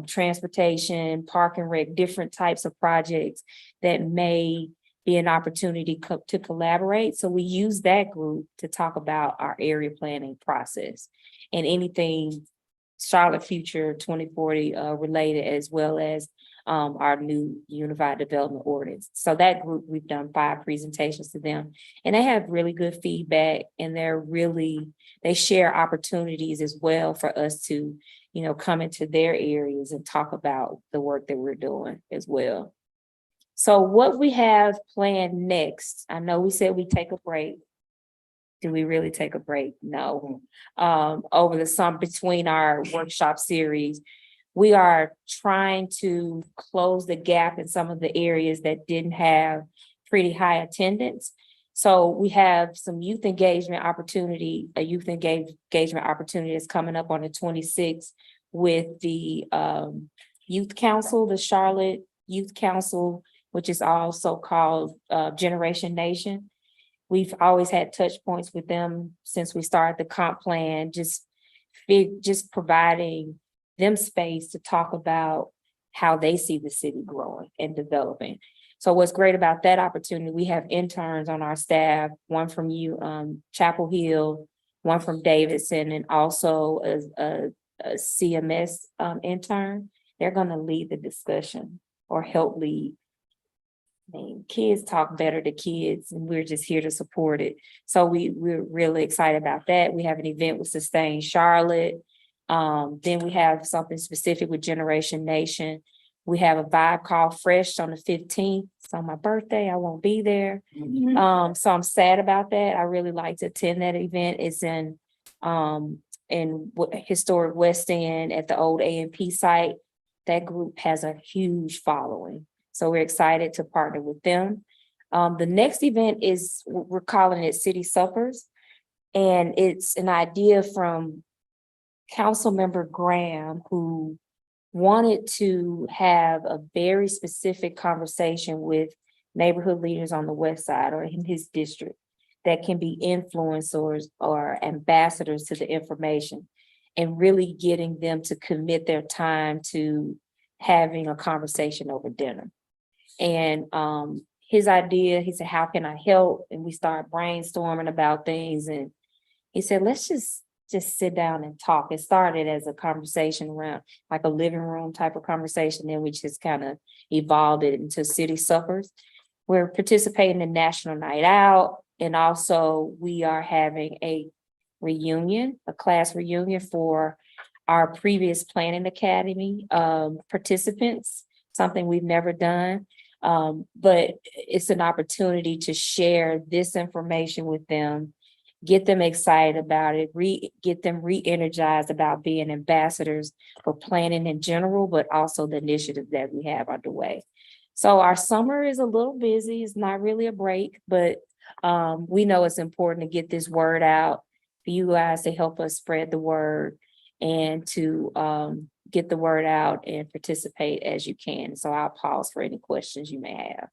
[SPEAKER 7] transportation, park and rec, different types of projects that may be an opportunity to collaborate. So we use that group to talk about our area planning process and anything Charlotte Future 2040 related, as well as our new Unified Development Ordinance. So that group, we've done 5 presentations to them, and they have really good feedback, and they share opportunities as well for us to, come into their areas and talk about the work that we're doing as well. So what we have planned next, I know we said we take a break. Do we really take a break? No. Over the summer, between our workshop series, we are trying to close the gap in some of the areas that didn't have pretty high attendance. So we have some youth engagement opportunity, a youth engagement opportunity that's coming up on the 26th with the Youth Council, the Charlotte Youth Council, which is also called Generation Nation. We've always had touch points with them since we started the comp plan, just providing them space to talk about how they see the city growing and developing. So what's great about that opportunity, we have interns on our staff, one from Chapel Hill, one from Davidson, and also a CMS intern. They're going to lead the discussion or help lead. I mean, kids talk better to kids, and we're just here to support it. So we're really excited about that. We have an event with Sustain Charlotte. Then we have something specific with Generation Nation. We have a vibe called Fresh on the 15th. It's on my birthday. I won't be there. So I'm sad about that. I really like to attend that event. It's in historic West End at the old A&P site. That group has a huge following. So we're excited to partner with them. The next event is, we're calling it City Suppers. And it's an idea from Councilmember Graham, who wanted to have a very specific conversation with neighborhood leaders on the west side or in his district that can be influencers or ambassadors to the information, and really getting them to commit their time to having a conversation over dinner. And his idea, he said, how can I help? And we started brainstorming about things. And he said, let's just sit down and talk. It started as a conversation around like a living room type of conversation. Then we just kind of evolved it into City Suppers. We're participating in National Night Out. And also we are having a class reunion for our previous Planning Academy participants, something we've never done. But it's an opportunity to share this information with them, get them excited about it, get them re-energized about being ambassadors for planning in general, but also the initiatives that we have underway. So our summer is a little busy. It's not really a break, but we know it's important to get this word out for you guys to help us spread the word and to get the word out and participate as you can. So I'll pause for any questions you may have.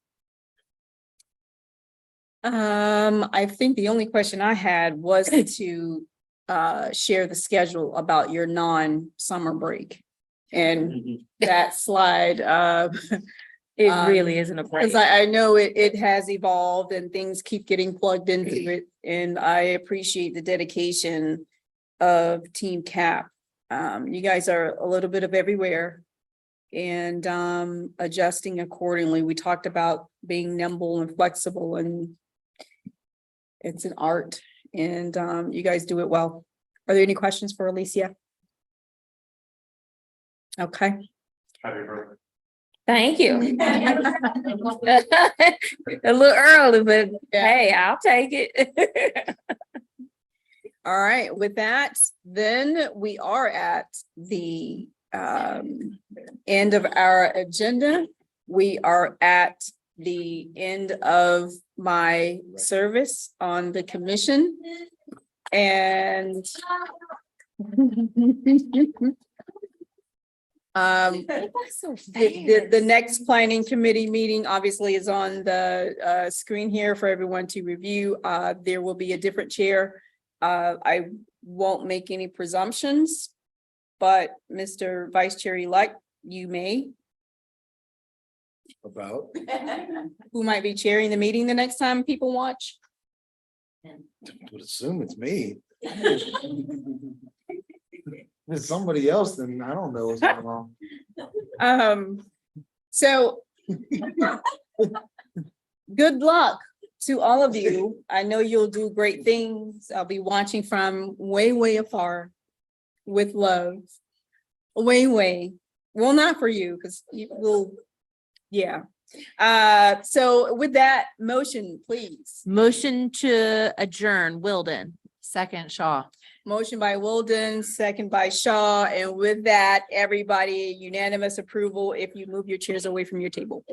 [SPEAKER 2] I think the only question I had was to share the schedule about your non-summer break. And that slide,
[SPEAKER 7] It really isn't a break.
[SPEAKER 2] because I know it has evolved and things keep getting plugged into it. And I appreciate the dedication of Team CAP. You guys are a little bit of everywhere and adjusting accordingly. We talked about being nimble and flexible, and it's an art, and you guys do it well. Are there any questions for Alicia? Okay.
[SPEAKER 5] Happy birthday.
[SPEAKER 7] Thank you. A little early, but hey, I'll take it.
[SPEAKER 2] All right, with that, then we are at the end of our agenda. We are at the end of my service on the commission. And the next planning committee meeting obviously is on the screen here for everyone to review. There will be a different chair. I won't make any presumptions, but Mr. Vice Chair-elect, you may.
[SPEAKER 6] About,
[SPEAKER 2] Who might be chairing the meeting the next time people watch?
[SPEAKER 6] would assume it's me. If it's somebody else, then I don't know what's going on.
[SPEAKER 2] So good luck to all of you. I know you'll do great things. I'll be watching from way, way afar with love. Way. Well, not for you, because you will, yeah. So with that motion, please.
[SPEAKER 3] Motion to adjourn, Wilden. Second, Shaw.
[SPEAKER 2] Motion by Wilden, second by Shaw, and with that, everybody unanimous approval if you move your chairs away from your table.